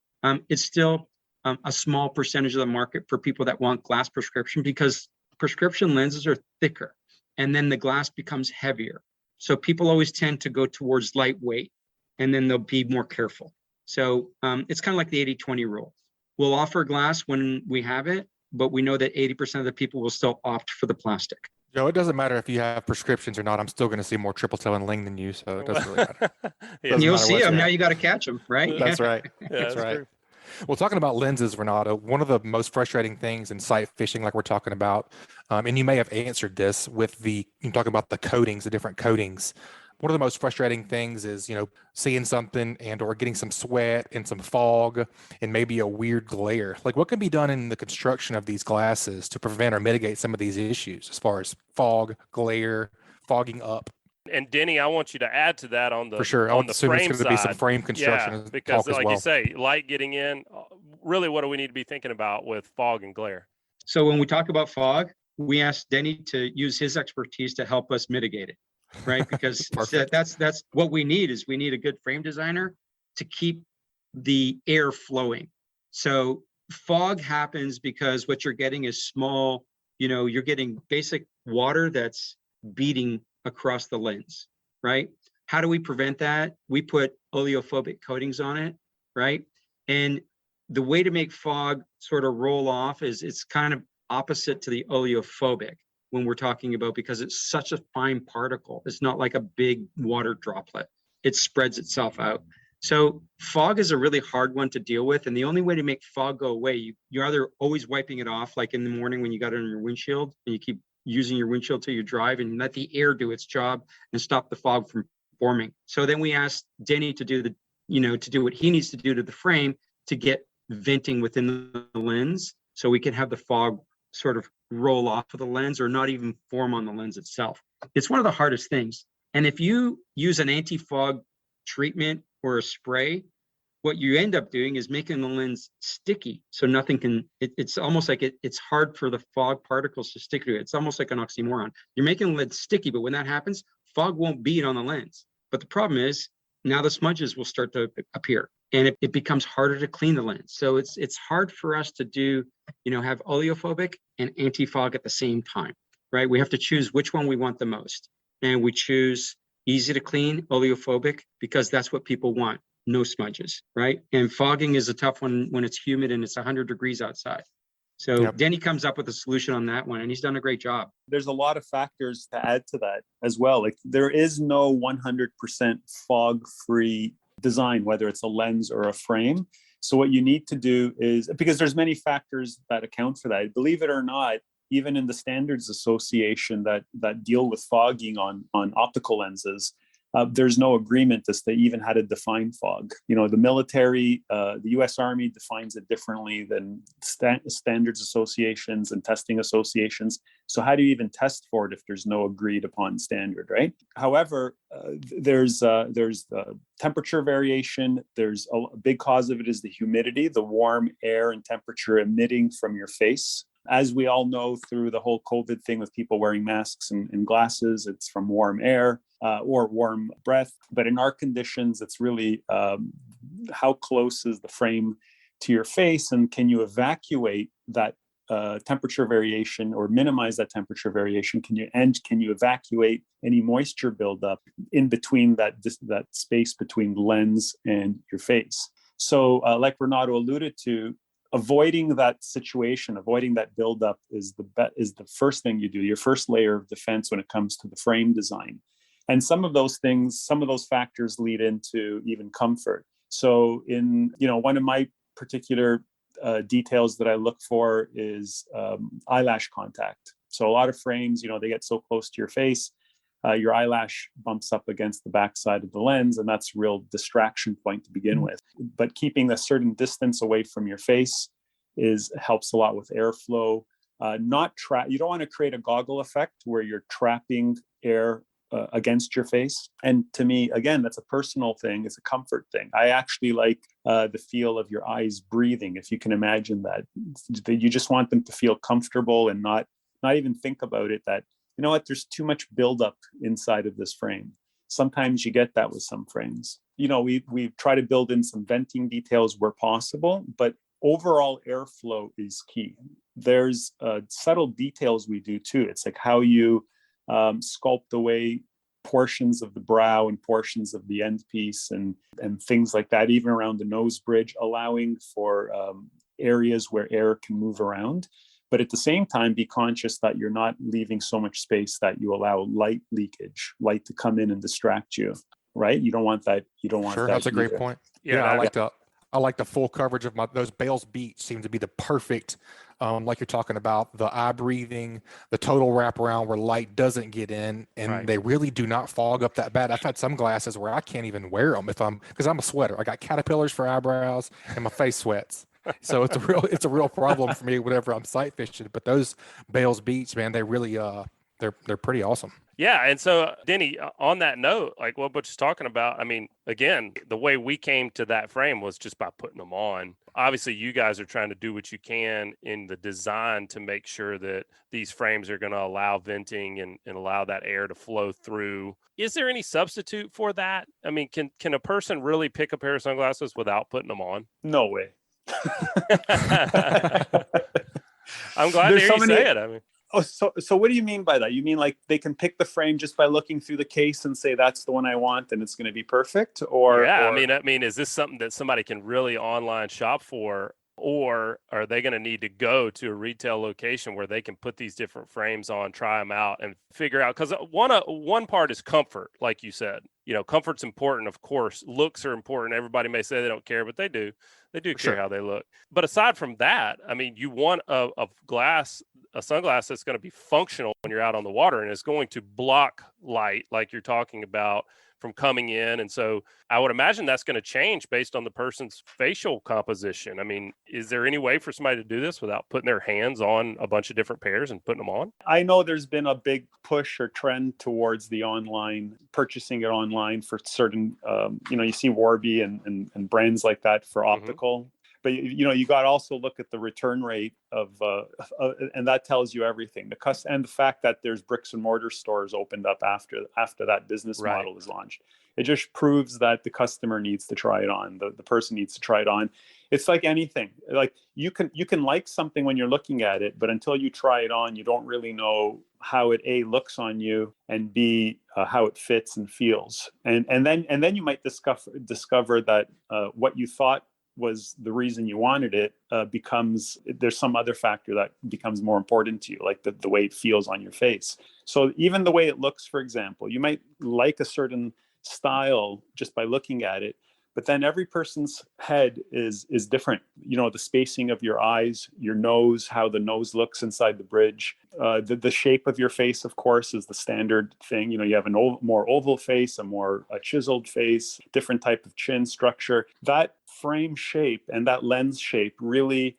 it's still a small percentage of the market for people that want glass prescription because prescription lenses are thicker and then the glass becomes heavier. So people always tend to go towards lightweight and then they'll be more careful. So it's kind of like the 80-20 rule. We'll offer glass when we have it, but we know that 80% of the people will still opt for the plastic. Joe, it doesn't matter if you have prescriptions or not. I'm still going to see more Tripletail and Ling than you, so it doesn't really matter. You'll see them. Now you got to catch them, right? That's right. That's right. True. Well, talking about lenses, Renato, one of the most frustrating things in sight fishing, like we're talking about, and you may have answered this with you talking about the coatings, the different coatings. One of the most frustrating things is, seeing something or getting some sweat and some fog and maybe a weird glare. Like what can be done in the construction of these glasses to prevent or mitigate some of these issues as far as fog, glare, fogging up? And Deni, I want you to add to that on the for sure. I would assume it's going to be some frame construction. Yeah, because like well. you say, light getting in. Really, what do we need to be thinking about with fog and glare? So when we talk about fog, we asked Deni to use his expertise to help us mitigate it, right? Because that's what we need is we need a good frame designer to keep the air flowing. So fog happens because what you're getting is small, you're getting basic water that's beating across the lens, right? how do we prevent that? We put oleophobic coatings on it, right? And the way to make fog sort of roll off is it's kind of opposite to the oleophobic when we're talking about, because it's such a fine particle. It's not like a big water droplet. It spreads itself out. So fog is a really hard one to deal with. And the only way to make fog go away, you're either always wiping it off, like in the morning when you got it on your windshield and you keep using your windshield till you drive and let the air do its job and stop the fog from forming. So then we asked Deni to do to do what he needs to do to the frame to get venting within the lens so we can have the fog sort of roll off of the lens or not even form on the lens itself. It's one of the hardest things. And if you use an anti-fog treatment or a spray, what you end up doing is making the lens sticky. So nothing can, it's almost like it's hard for the fog particles to stick to it. It's almost like an oxymoron. You're making the lens sticky, but when that happens, fog won't bead on the lens. But the problem is now the smudges will start to appear and it becomes harder to clean the lens. So it's hard for us to do, have oleophobic and anti-fog at the same time, right? We have to choose which one we want the most. And we choose easy to clean oleophobic because that's what people want. No smudges, right? And fogging is a tough one when it's humid and it's 100 degrees outside. So Deni comes up with a solution on that one and he's done a great job. There's a lot of factors to add to that as well. Like there is no 100% fog-free design, whether it's a lens or a frame. So what you need to do is, because there's many factors that account for that. Believe it or not, even in the Standards Association that deal with fogging on optical lenses, there's no agreement as to even how to define fog. The military, the US Army defines it differently than standards associations and testing associations. So how do you even test for it if there's no agreed upon standard, right? However, there's temperature variation. There's a big cause of it is the humidity, the warm air and temperature emitting from your face. As we all know through the whole COVID thing with people wearing masks and glasses, it's from warm air or warm breath. But in our conditions, it's really how close is the frame to your face, and can you evacuate that temperature variation or minimize that temperature variation? Can you evacuate any moisture buildup in between that space between the lens and your face? So like Renato alluded to, avoiding that situation, avoiding that buildup is the first thing you do, your first layer of defense when it comes to the frame design. And some of those factors lead into even comfort. So one of my particular details that I look for is eyelash contact. So a lot of frames, they get so close to your face, your eyelash bumps up against the backside of the lens, and that's a real distraction point to begin with. But keeping a certain distance away from your face helps a lot with airflow. You don't want to create a goggle effect where you're trapping air against your face. And to me, again, that's a personal thing. It's a comfort thing. I actually like the feel of your eyes breathing, if you can imagine that. You just want them to feel comfortable and not even think about it that, there's too much buildup inside of this frame. Sometimes you get that with some frames. We try to build in some venting details where possible, but overall airflow is key. There's subtle details we do too. It's like how you sculpt away portions of the brow and portions of the end piece and things like that, even around the nose bridge, allowing for areas where air can move around. But at the same time, be conscious that you're not leaving so much space that you allow light leakage, light to come in and distract you, right? You don't want that. Sure, that's a great point. Yeah, I like the full coverage of those Bales Beats seem to be the perfect, like you're talking about, the eye breathing, the total wraparound where light doesn't get in, and They really do not fog up that bad. I've had some glasses where I can't even wear them because I'm a sweater. I got caterpillars for eyebrows and my face sweats. So it's a real problem for me whenever I'm sight fishing. But those Bales Beats, man, they really they're pretty awesome. Yeah. And so, Deni, on that note, like what Butch is talking about, I mean, again, the way we came to that frame was just by putting them on. Obviously, you guys are trying to do what you can in the design to make sure that these frames are going to allow venting and allow that air to flow through. Is there any substitute for that? I mean, can a person really pick a pair of sunglasses without putting them on? No way. I'm glad to hear you say it. I mean, Oh, so what do you mean by that? You mean like they can pick the frame just by looking through the case and say that's the one I want and it's going to be perfect? I mean, is this something that somebody can really online shop for, or are they going to need to go to a retail location where they can put these different frames on, try them out, and figure out? Because one part is comfort, like you said. Comfort's important, of course. Looks are important. Everybody may say they don't care, but they do. They do care how they look. But aside from that, I mean, you want a sunglass that's going to be functional when you're out on the water and is going to block light, like you're talking about, from coming in. And so I would imagine that's going to change based on the person's facial composition. I mean, is there any way for somebody to do this without putting their hands on a bunch of different pairs and putting them on? I know there's been a big push or trend towards the online, purchasing it online for certain, you see Warby and brands like that for optical. But you got to also look at the return rate of and that tells you everything. And the fact that there's bricks and mortar stores opened up after that business model is launched. It just proves that the customer needs to try it on. The person needs to try it on. It's like anything. Like you can like something when you're looking at it, but until you try it on, you don't really know how it A, looks on you, and B, how it fits and feels. And then you might discover that what you thought was the reason you wanted it becomes, there's some other factor that becomes more important to you, like the way it feels on your face. So even the way it looks, for example, you might like a certain style just by looking at it, but then every person's head is different. The spacing of your eyes, your nose, how the nose looks inside the bridge, the shape of your face, of course, is the standard thing. You have more oval face, a more chiseled face, different type of chin structure. That frame shape and that lens shape really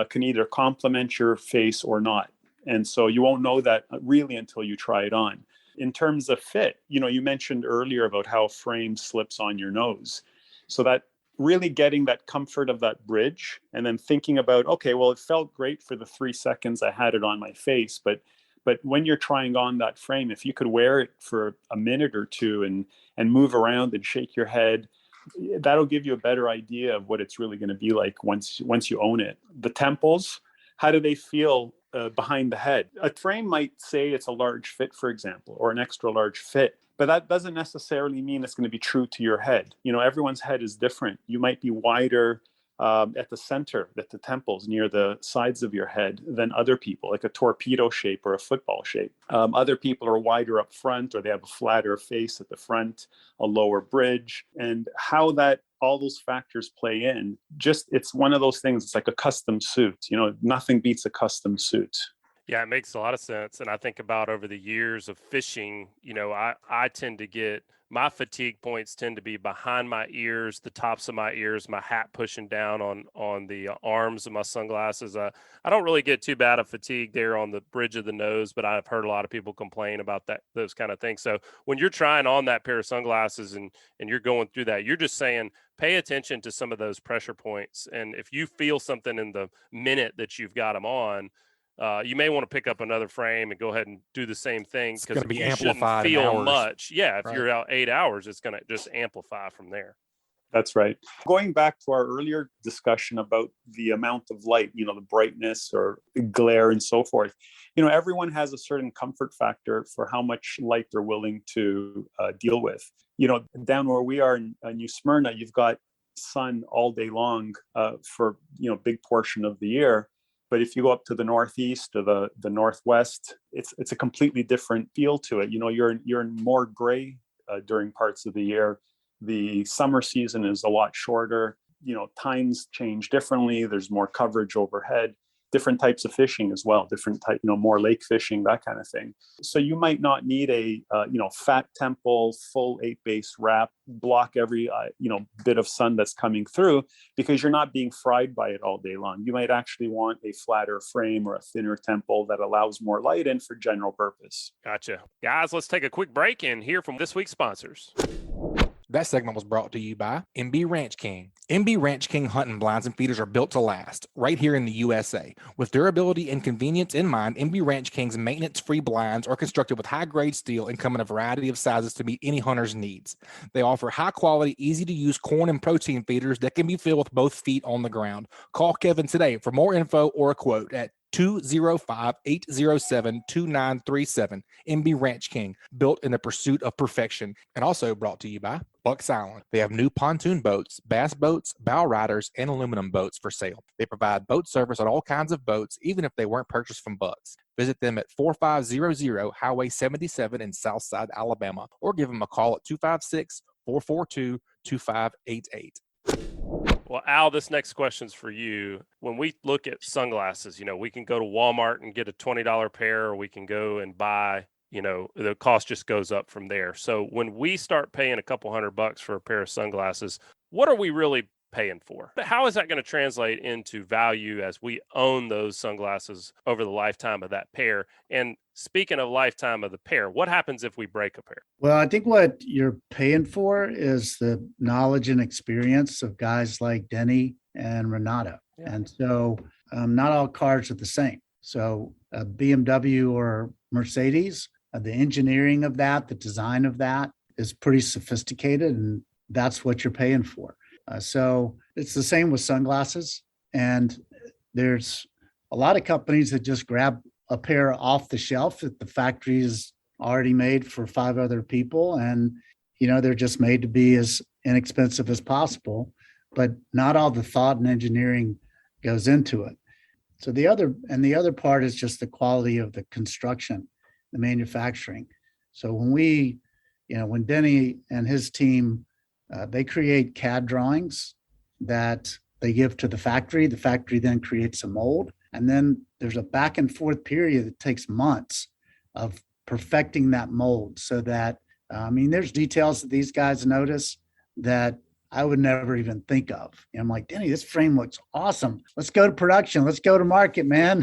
can either complement your face or not. And so you won't know that really until you try it on. In terms of fit, you mentioned earlier about how frame slips on your nose. So that really getting that comfort of that bridge, and then thinking about, okay, well, it felt great for the 3 seconds I had it on my face, but when you're trying on that frame, if you could wear it for a minute or two and move around and shake your head, that'll give you a better idea of what it's really going to be like once you own it. The temples, how do they feel behind the head? A frame might say it's a large fit, for example, or an extra large fit, but that doesn't necessarily mean it's going to be true to your head. Everyone's head is different. You might be wider at the center, at the temples, near the sides of your head than other people, like a torpedo shape or a football shape. Other people are wider up front, or they have a flatter face at the front, a lower bridge, and how all those factors play in. It's one of those things. It's like a custom suit. Nothing beats a custom suit. Yeah, it makes a lot of sense. And I think about over the years of fishing, I tend to get, my fatigue points tend to be behind my ears, the tops of my ears, my hat pushing down on the arms of my sunglasses. I don't really get too bad of fatigue there on the bridge of the nose, but I've heard a lot of people complain about those kind of things. So when you're trying on that pair of sunglasses and you're going through that, you're just saying, pay attention to some of those pressure points. And if you feel something in the minute that you've got them on, you may want to pick up another frame and go ahead and do the same thing, because be you amplified shouldn't in feel hours. much. Yeah, if you're out 8 hours, it's going to just amplify from there. That's right. Going back to our earlier discussion about the amount of light, the brightness or glare and so forth, everyone has a certain comfort factor for how much light they're willing to deal with. Down where we are in New Smyrna, you've got sun all day long for, big portion of the year. But if you go up to the northeast or the northwest, it's a completely different feel to it. You're in more gray during parts of the year. The summer season is a lot shorter. Times change differently. There's more coverage overhead. Different types of fishing as well. Different type, more lake fishing, that kind of thing. So you might not need a fat temple, full 8-base wrap, block every bit of sun that's coming through, because you're not being fried by it all day long. You might actually want a flatter frame or a thinner temple that allows more light in for general purpose. Gotcha. Guys, let's take a quick break and hear from this week's sponsors. That segment was brought to you by MB Ranch King. MB Ranch King hunting blinds and feeders are built to last, right here in the USA. With durability and convenience in mind, MB Ranch King's maintenance-free blinds are constructed with high-grade steel and come in a variety of sizes to meet any hunter's needs. They offer high-quality, easy-to-use corn and protein feeders that can be filled with both feet on the ground. Call Kevin today for more info or a quote at 205-807-2937. MB Ranch King, built in the pursuit of perfection. And also brought to you by Bucks Island. They have new pontoon boats, bass boats, bow riders, and aluminum boats for sale. They provide boat service on all kinds of boats, even if they weren't purchased from Bucks. Visit them at 4500 Highway 77 in Southside, Alabama, or give them a call at 256-442-2588. Well, Al, this next question's for you. When we look at sunglasses, we can go to Walmart and get a $20 pair, or we can go and buy, the cost just goes up from there. So when we start paying a couple $100 for a pair of sunglasses, what are we really paying for? How is that going to translate into value as we own those sunglasses over the lifetime of that pair? And speaking of lifetime of the pair, what happens if we break a pair? Well, I think what you're paying for is the knowledge and experience of guys like Deni and Renato. Yeah. And so not all cars are the same. So a BMW or Mercedes, the engineering of that, the design of that is pretty sophisticated, and that's what you're paying for. So it's the same with sunglasses. And there's a lot of companies that just grab a pair off the shelf that the factory is already made for 5 other people. And, they're just made to be as inexpensive as possible, but not all the thought and engineering goes into it. So the other part is just the quality of the construction, the manufacturing. So when when Deni and his team, they create CAD drawings that they give to the factory then creates a mold. And then there's a back and forth period that takes months of perfecting that mold so that, there's details that these guys notice that I would never even think of. And I'm like, Deni, this frame looks awesome. Let's go to production. Let's go to market, man.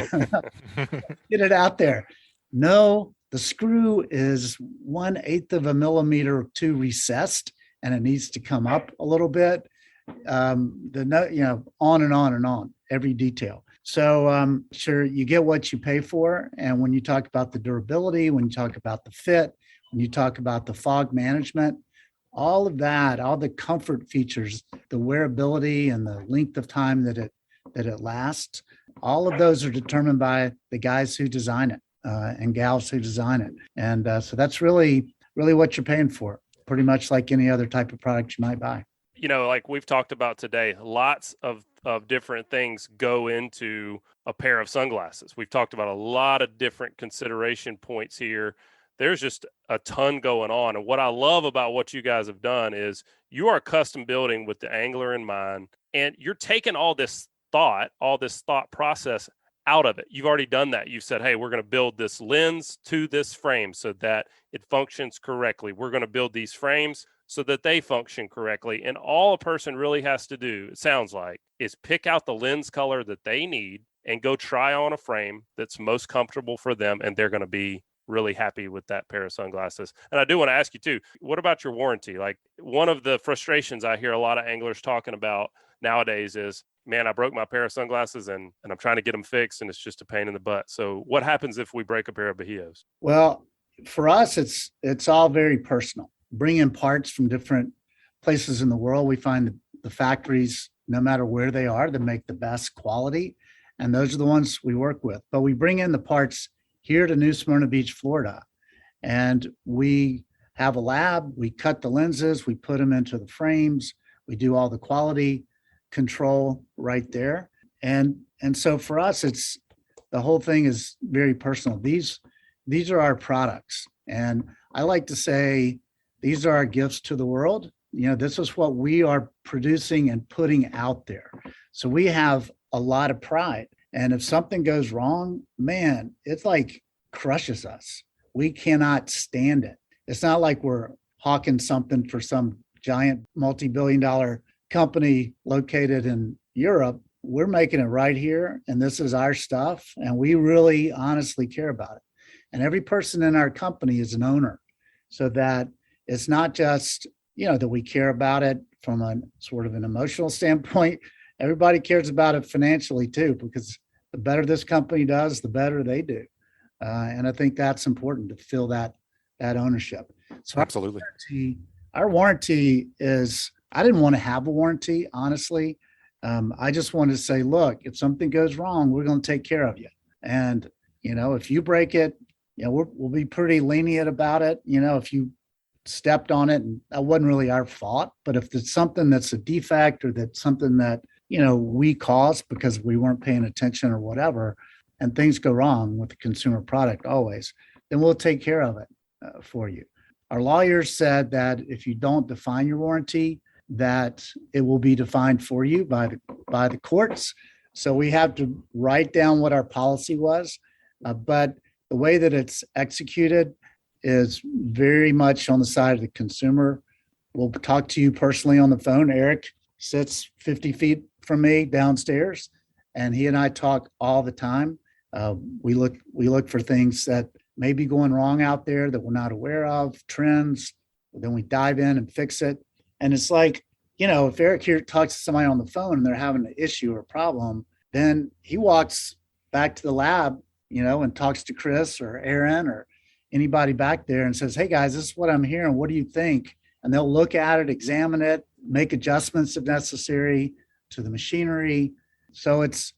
Get it out there. No, the screw is 1/8 of a millimeter too recessed, and it needs to come up a little bit. On and on and on, every detail. So sure, you get what you pay for. And when you talk about the durability, when you talk about the fit, when you talk about the fog management, all of that, all the comfort features, the wearability and the length of time that it lasts, all of those are determined by the guys who design it and gals who design it. And so that's really, really what you're paying for, pretty much like any other type of product you might buy. Like we've talked about today, lots of different things go into a pair of sunglasses. We've talked about a lot of different consideration points here. There's just a ton going on. And what I love about what you guys have done is you are custom building with the angler in mind, and you're taking all this thought process out of it. You've already done that. You've said, hey, we're going to build this lens to this frame so that it functions correctly. We're going to build these frames so that they function correctly. And all a person really has to do, it sounds like, is pick out the lens color that they need and go try on a frame that's most comfortable for them. And they're going to be really happy with that pair of sunglasses. And I do want to ask you too, what about your warranty? Like, one of the frustrations I hear a lot of anglers talking about nowadays is, man, I broke my pair of sunglasses and I'm trying to get them fixed, and it's just a pain in the butt. So what happens if we break a pair of Bajios? Well, for us, it's all very personal. Bring in parts from different places in the world. We find the factories, no matter where they are, that make the best quality. And those are the ones we work with. But we bring in the parts here to New Smyrna Beach, Florida. And we have a lab. We cut the lenses. We put them into the frames. We do all the quality control right there. And so for us, the whole thing is very personal. These are our products. And I like to say, these are our gifts to the world. This is what we are producing and putting out there. So we have a lot of pride. And if something goes wrong, man, it's like crushes us. We cannot stand it. It's not like we're hawking something for some giant multi-billion-dollar company located in Europe. We're making it right here, and this is our stuff, and we really honestly care about it. And every person in our company is an owner, so that it's not just, that we care about it from a sort of an emotional standpoint. Everybody cares about it financially too, because the better this company does, the better they do. And I think that's important to feel that ownership. So absolutely. Our warranty is, I didn't want to have a warranty, honestly. I just wanted to say, look, if something goes wrong, we're going to take care of you. And, if you break it, we'll be pretty lenient about it. If you stepped on it and that wasn't really our fault, but if it's something that's a defect or that's something that, we caused because we weren't paying attention or whatever, and things go wrong with the consumer product always, then we'll take care of it for you. Our lawyers said that if you don't define your warranty, that it will be defined for you by the courts. So we have to write down what our policy was, but the way that it's executed is very much on the side of the consumer. We'll talk to you personally on the phone. Eric sits 50 feet from me downstairs, and he and I talk all the time. We look for things that may be going wrong out there that we're not aware of, trends. Then we dive in and fix it. And it's like, if Eric here talks to somebody on the phone and they're having an issue or problem, then he walks back to the lab, and talks to Chris or Aaron or anybody back there and says, hey guys, this is what I'm hearing. What do you think? And they'll look at it, examine it, make adjustments if necessary to the machinery. So is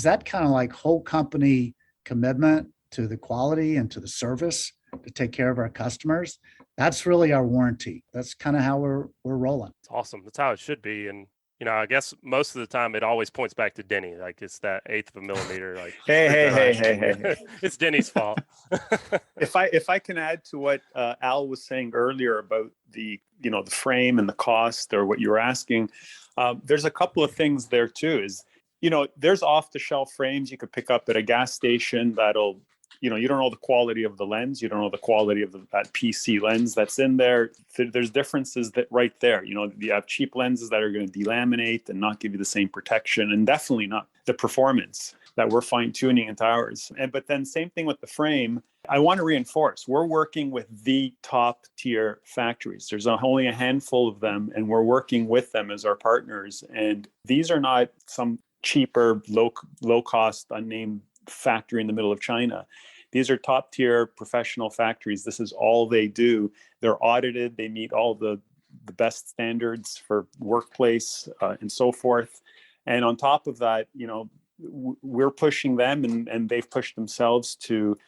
that kind of like whole company commitment to the quality and to the service to take care of our customers? That's really our warranty. That's kind of how we're rolling. It's awesome. That's how it should be. And I guess most of the time it always points back to Deni. Like it's that eighth of a millimeter. Like hey. It's Deni's fault. If I can add to what Al was saying earlier about the the frame and the cost, or what you were asking, there's a couple of things there too. Is there's off the shelf frames you could pick up at a gas station that'll you don't know the quality of the lens. You don't know the quality of that PC lens that's in there. There's differences that right there. You have cheap lenses that are going to delaminate and not give you the same protection, and definitely not the performance that we're fine tuning into ours. But then same thing with the frame. I want to reinforce, we're working with the top tier factories. There's only a handful of them, and we're working with them as our partners. And these are not some cheaper, low cost, unnamed factory in the middle of China. These are top tier professional factories. This is all they do. They're audited. They meet all the best standards for workplace and so forth. And on top of that, we're pushing them, and they've pushed themselves to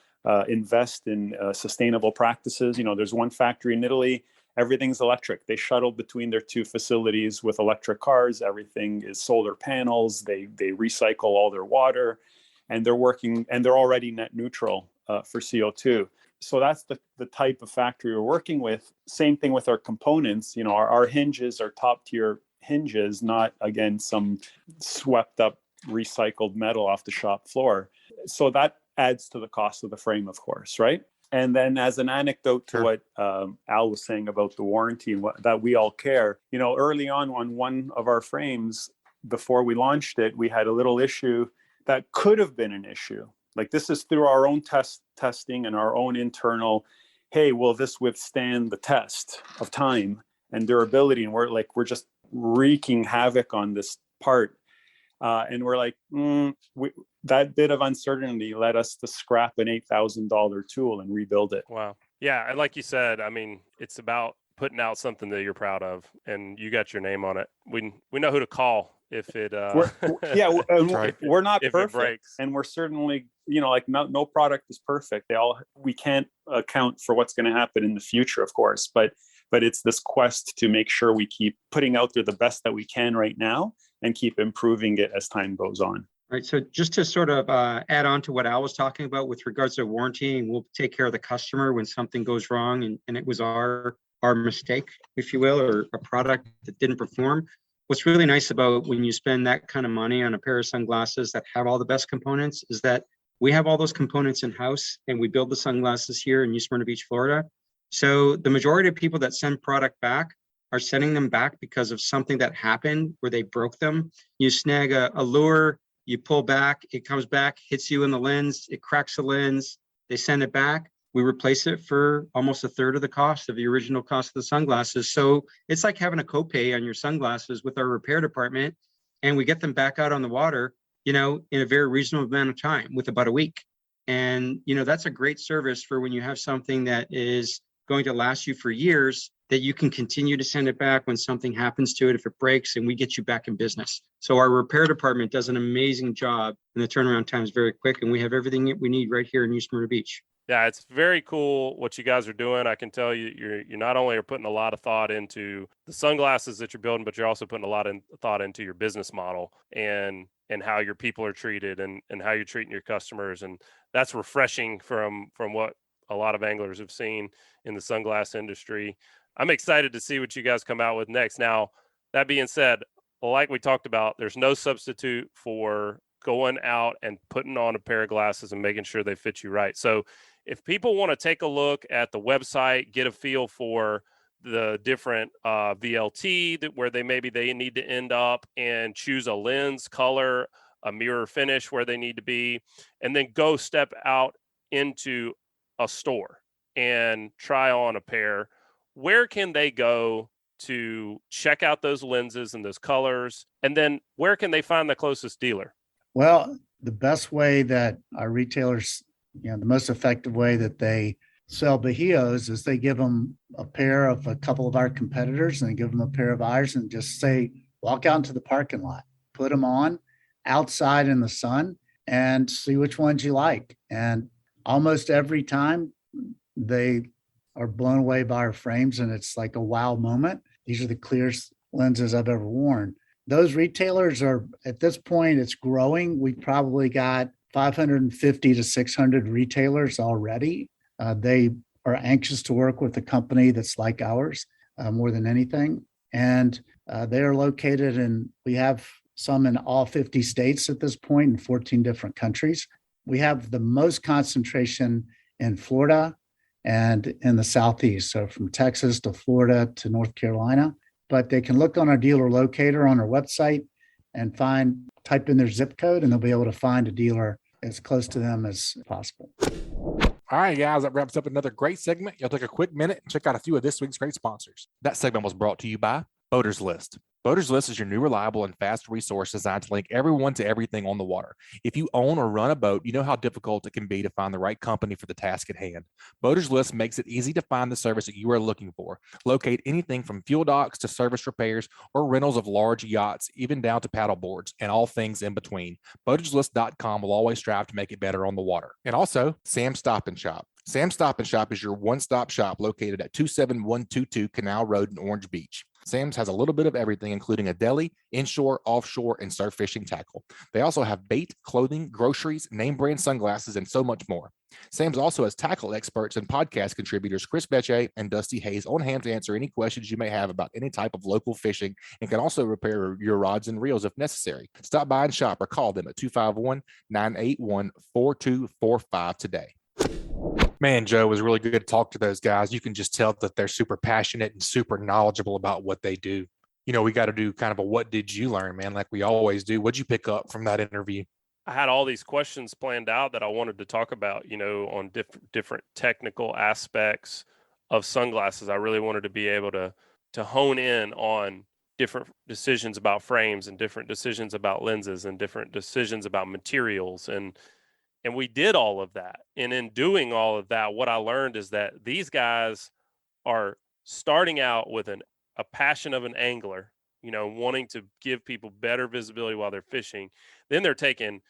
invest in sustainable practices. There's one factory in Italy, everything's electric. They shuttle between their two facilities with electric cars. Everything is solar panels. They recycle all their water, and they're working, and they're already net neutral for CO2. So that's the type of factory we're working with. Same thing with our components. Our hinges are top tier hinges, not again some swept up recycled metal off the shop floor. So that adds to the cost of the frame, of course, right? And then as an anecdote to what Al was saying about the warranty and that we all care, early on one of our frames, before we launched it, we had a little issue that could have been an issue. Like, this is through our own testing and our own internal, hey, will this withstand the test of time and durability? And we're just wreaking havoc on this part. And we're like, that bit of uncertainty led us to scrap an $8,000 tool and rebuild it. Wow. Yeah. And like you said, I mean, it's about putting out something that you're proud of, and you got your name on it. We know who to call if it we're not if perfect, it breaks. And we're certainly no product is perfect. We can't account for what's going to happen in the future, of course, but it's this quest to make sure we keep putting out there the best that we can right now and keep improving it as time goes on. Right. So just to sort of add on to what Al was talking about with regards to warranty, and we'll take care of the customer when something goes wrong, and it was our mistake, if you will, or a product that didn't perform. What's really nice about when you spend that kind of money on a pair of sunglasses that have all the best components is that we have all those components in-house, and we build the sunglasses here in New Smyrna Beach, Florida. So the majority of people that send product back are sending them back because of something that happened where they broke them. You snag a lure, you pull back, it comes back, hits you in the lens, it cracks the lens, they send it back. We replace it for almost a third of the cost of the original cost of the sunglasses. So it's like having a copay on your sunglasses with our repair department, and we get them back out on the water, in a very reasonable amount of time, with about a week. And, that's a great service for when you have something that is going to last you for years that you can continue to send it back when something happens to it, if it breaks, and we get you back in business. So our repair department does an amazing job, and the turnaround time is very quick, and we have everything that we need right here in New Smyrna Beach. Yeah, it's very cool what you guys are doing. I can tell you, you not only are putting a lot of thought into the sunglasses that you're building, but you're also putting a lot of thought into your business model and how your people are treated and how you're treating your customers. And that's refreshing from what a lot of anglers have seen in the sunglass industry. I'm excited to see what you guys come out with next. Now, that being said, like we talked about, there's no substitute for going out and putting on a pair of glasses and making sure they fit you right. So if people want to take a look at the website, get a feel for the different VLT where they need to end up and choose a lens color, a mirror finish where they need to be, and then go step out into a store and try on a pair, where can they go to check out those lenses and those colors? And then where can they find the closest dealer? Well, the best way that our retailers, the most effective way that they sell Bajios is they give them a pair of a couple of our competitors and they give them a pair of ours and just say, walk out into the parking lot, put them on outside in the sun and see which ones you like. And almost every time they are blown away by our frames and it's like a wow moment. These are the clearest lenses I've ever worn. Those retailers are, at this point, it's growing. We've probably got 550 to 600 retailers already. They are anxious to work with a company that's like ours more than anything. And they are located we have some in all 50 states at this point in 14 different countries. We have the most concentration in Florida and in the Southeast. So from Texas to Florida to North Carolina. But they can look on our dealer locator on our website and type in their zip code, and they'll be able to find a dealer as close to them as possible. All right, guys, that wraps up another great segment. You'll take a quick minute and check out a few of this week's great sponsors. That segment was brought to you by Boater's List. Boater's List is your new reliable and fast resource designed to link everyone to everything on the water. If you own or run a boat, you know how difficult it can be to find the right company for the task at hand. Boater's List makes it easy to find the service that you are looking for. Locate anything from fuel docks to service repairs or rentals of large yachts, even down to paddle boards and all things in between. BoatersList.com will always strive to make it better on the water. And also, Sam's Stop and Shop. Sam's Stop and Shop is your one-stop shop located at 27122 Canal Road in Orange Beach. Sam's has a little bit of everything, including a deli, inshore, offshore, and surf fishing tackle. They also have bait, clothing, groceries, name brand sunglasses, and so much more. Sam's also has tackle experts and podcast contributors Chris Becce and Dusty Hayes on hand to answer any questions you may have about any type of local fishing and can also repair your rods and reels if necessary. Stop by and shop or call them at 251-981-4245 today. Man, Joe, it was really good to talk to those guys. You can just tell that they're super passionate and super knowledgeable about what they do. We got to do kind of a what did you learn, man, like we always do. What'd you pick up from that interview? I had all these questions planned out that I wanted to talk about, on different technical aspects of sunglasses. I really wanted to be able to hone in on different decisions about frames and different decisions about lenses and different decisions about materials. And we did all of that. And in doing all of that, what I learned is that these guys are starting out with a passion of an angler, wanting to give people better visibility while they're fishing. Then they're taking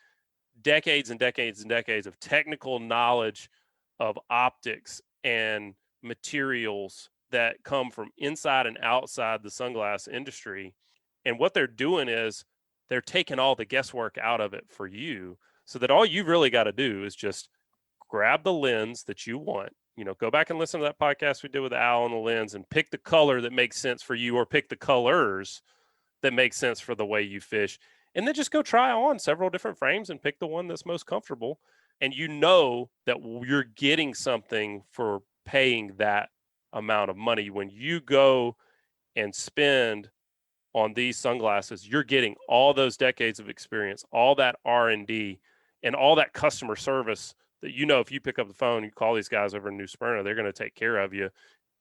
decades and decades and decades of technical knowledge of optics and materials that come from inside and outside the sunglass industry. And what they're doing is they're taking all the guesswork out of it for you, so that all you've really got to do is just grab the lens that you want. Go back and listen to that podcast we did with Al on the lens and pick the color that makes sense for you, or pick the colors that make sense for the way you fish. And then just go try on several different frames and pick the one that's most comfortable. And that you're getting something for paying that amount of money. When you go and spend on these sunglasses, you're getting all those decades of experience, all that R&D, and all that customer service that, if you pick up the phone, you call these guys over in New Smyrna, they're going to take care of you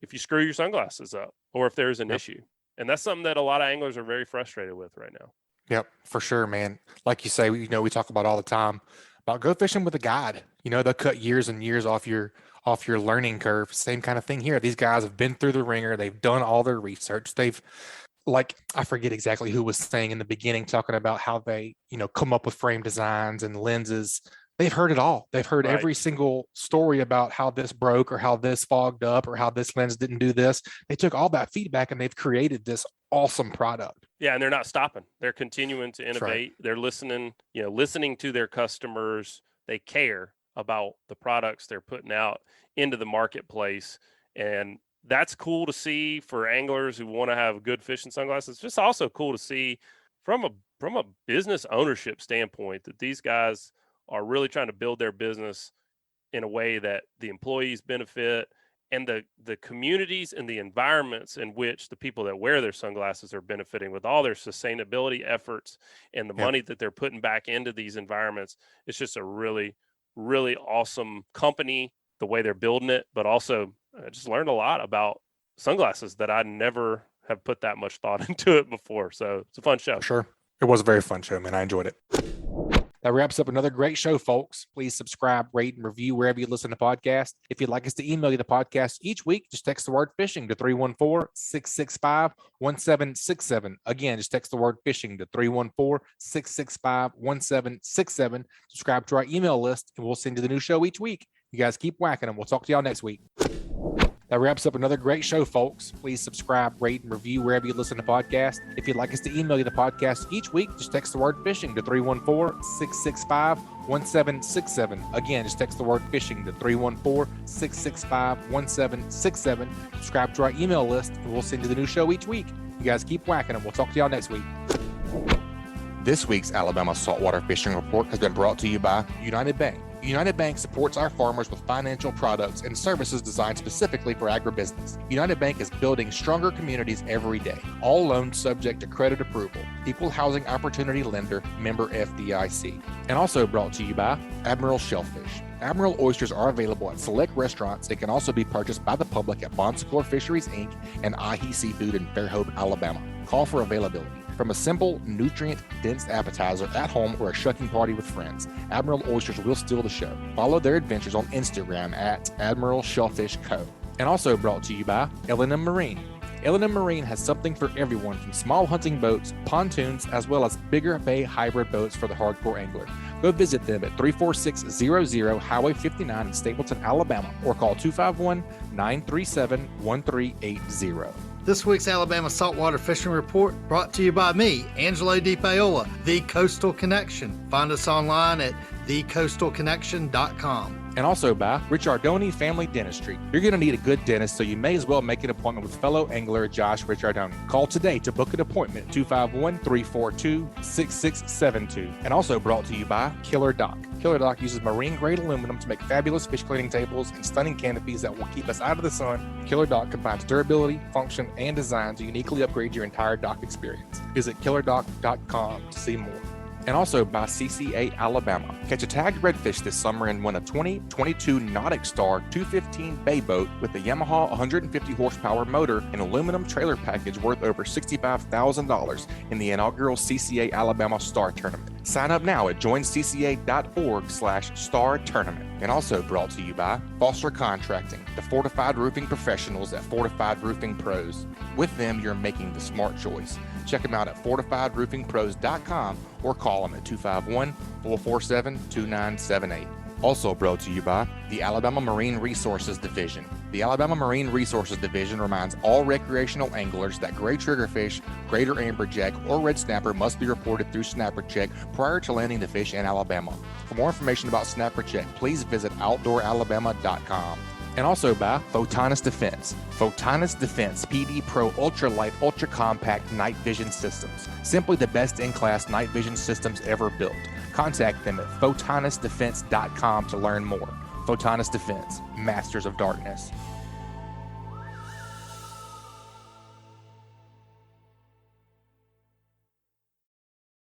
if you screw your sunglasses up or if there's an issue. And that's something that a lot of anglers are very frustrated with right now. Yep, for sure, man. Like you say, we talk about all the time about go fishing with a guide. They'll cut years and years off your off your learning curve. Same kind of thing here. These guys have been through the ringer. They've done all their research. I forget exactly who was saying in the beginning, talking about how they, come up with frame designs and lenses. They've heard it all. They've heard Right. every single story about how this broke or how this fogged up or how this lens didn't do this. They took all that feedback and they've created this awesome product. Yeah, and they're not stopping. They're continuing to That's innovate. right. They're listening to their customers. They care about the products they're putting out into the marketplace. And that's cool to see for anglers who want to have good fishing sunglasses. It's just also cool to see from a business ownership standpoint that these guys are really trying to build their business in a way that the employees benefit and the communities and the environments in which the people that wear their sunglasses are benefiting with all their sustainability efforts and the money that they're putting back into these environments. It's just a really, really awesome company, the way they're building it, but also I just learned a lot about sunglasses that I never have put that much thought into it before. So it's a fun show. Sure. It was a very fun show, man. I enjoyed it. That wraps up another great show, folks. Please subscribe, rate, and review wherever you listen to podcasts. If you'd like us to email you the podcast each week, just text the word fishing to 314-665-1767. Again, just text the word fishing to 314-665-1767. Subscribe to our email list, and we'll send you the new show each week. You guys keep whacking them. We'll talk to y'all next week. That wraps up another great show, folks. Please subscribe, rate, and review wherever you listen to podcasts. If you'd like us to email you the podcast each week, just text the word fishing to 314-665-1767. Again, just text the word fishing to 314-665-1767. Subscribe to our email list, and we'll send you the new show each week. You guys keep whacking them. We'll talk to y'all next week. This week's Alabama Saltwater Fishing Report has been brought to you by United Bank. United Bank supports our farmers with financial products and services designed specifically for agribusiness. United Bank is building stronger communities every day. All loans subject to credit approval. Equal Housing Opportunity Lender, member FDIC. And also brought to you by Admiral Shellfish. Admiral oysters are available at select restaurants and can also be purchased by the public at Bon Secours Fisheries, Inc. and Ahi Seafood in Fairhope, Alabama. Call for availability. From a simple, nutrient-dense appetizer at home or a shucking party with friends, Admiral Oysters will steal the show. Follow their adventures on Instagram at Admiral Shellfish Co. And also brought to you by L&M Marine. L&M Marine has something for everyone, from small hunting boats, pontoons, as well as bigger bay hybrid boats for the hardcore angler. Go visit them at 34600 Highway 59 in Stapleton, Alabama, or call 251-937-1380. This week's Alabama Saltwater Fishing Report brought to you by me, Angelo DePaola, The Coastal Connection. Find us online at thecoastalconnection.com. And also by Richardoni Family Dentistry. You're going to need a good dentist, so you may as well make an appointment with fellow angler Josh Richardoni. Call today to book an appointment at 251-342-6672. And also brought to you by Killer Dock. Killer Dock uses marine-grade aluminum to make fabulous fish cleaning tables and stunning canopies that will keep us out of the sun. Killer Dock combines durability, function, and design to uniquely upgrade your entire dock experience. Visit killerdock.com to see more. And also by CCA Alabama. Catch a tagged redfish this summer and win a 2022 Nautic Star 215 bay boat with a Yamaha 150 horsepower motor and aluminum trailer package worth over $65,000 in the inaugural CCA Alabama Star Tournament. Sign up now at joincca.org/star tournament. And also brought to you by Foster Contracting, the fortified roofing professionals at Fortified Roofing Pros. With them, you're making the smart choice. Check them out at fortifiedroofingpros.com or call them at 251-447-2978. Also brought to you by the Alabama Marine Resources Division. The Alabama Marine Resources Division reminds all recreational anglers that gray triggerfish, greater amberjack, or red snapper must be reported through Snapper Check prior to landing the fish in Alabama. For more information about Snapper Check, please visit outdooralabama.com. And also by Photonus Defense. Photonus Defense PD Pro Ultralight Ultra Compact Night Vision Systems. Simply the best in class night vision systems ever built. Contact them at photonusdefense.com to learn more. Photonus Defense, Masters of Darkness.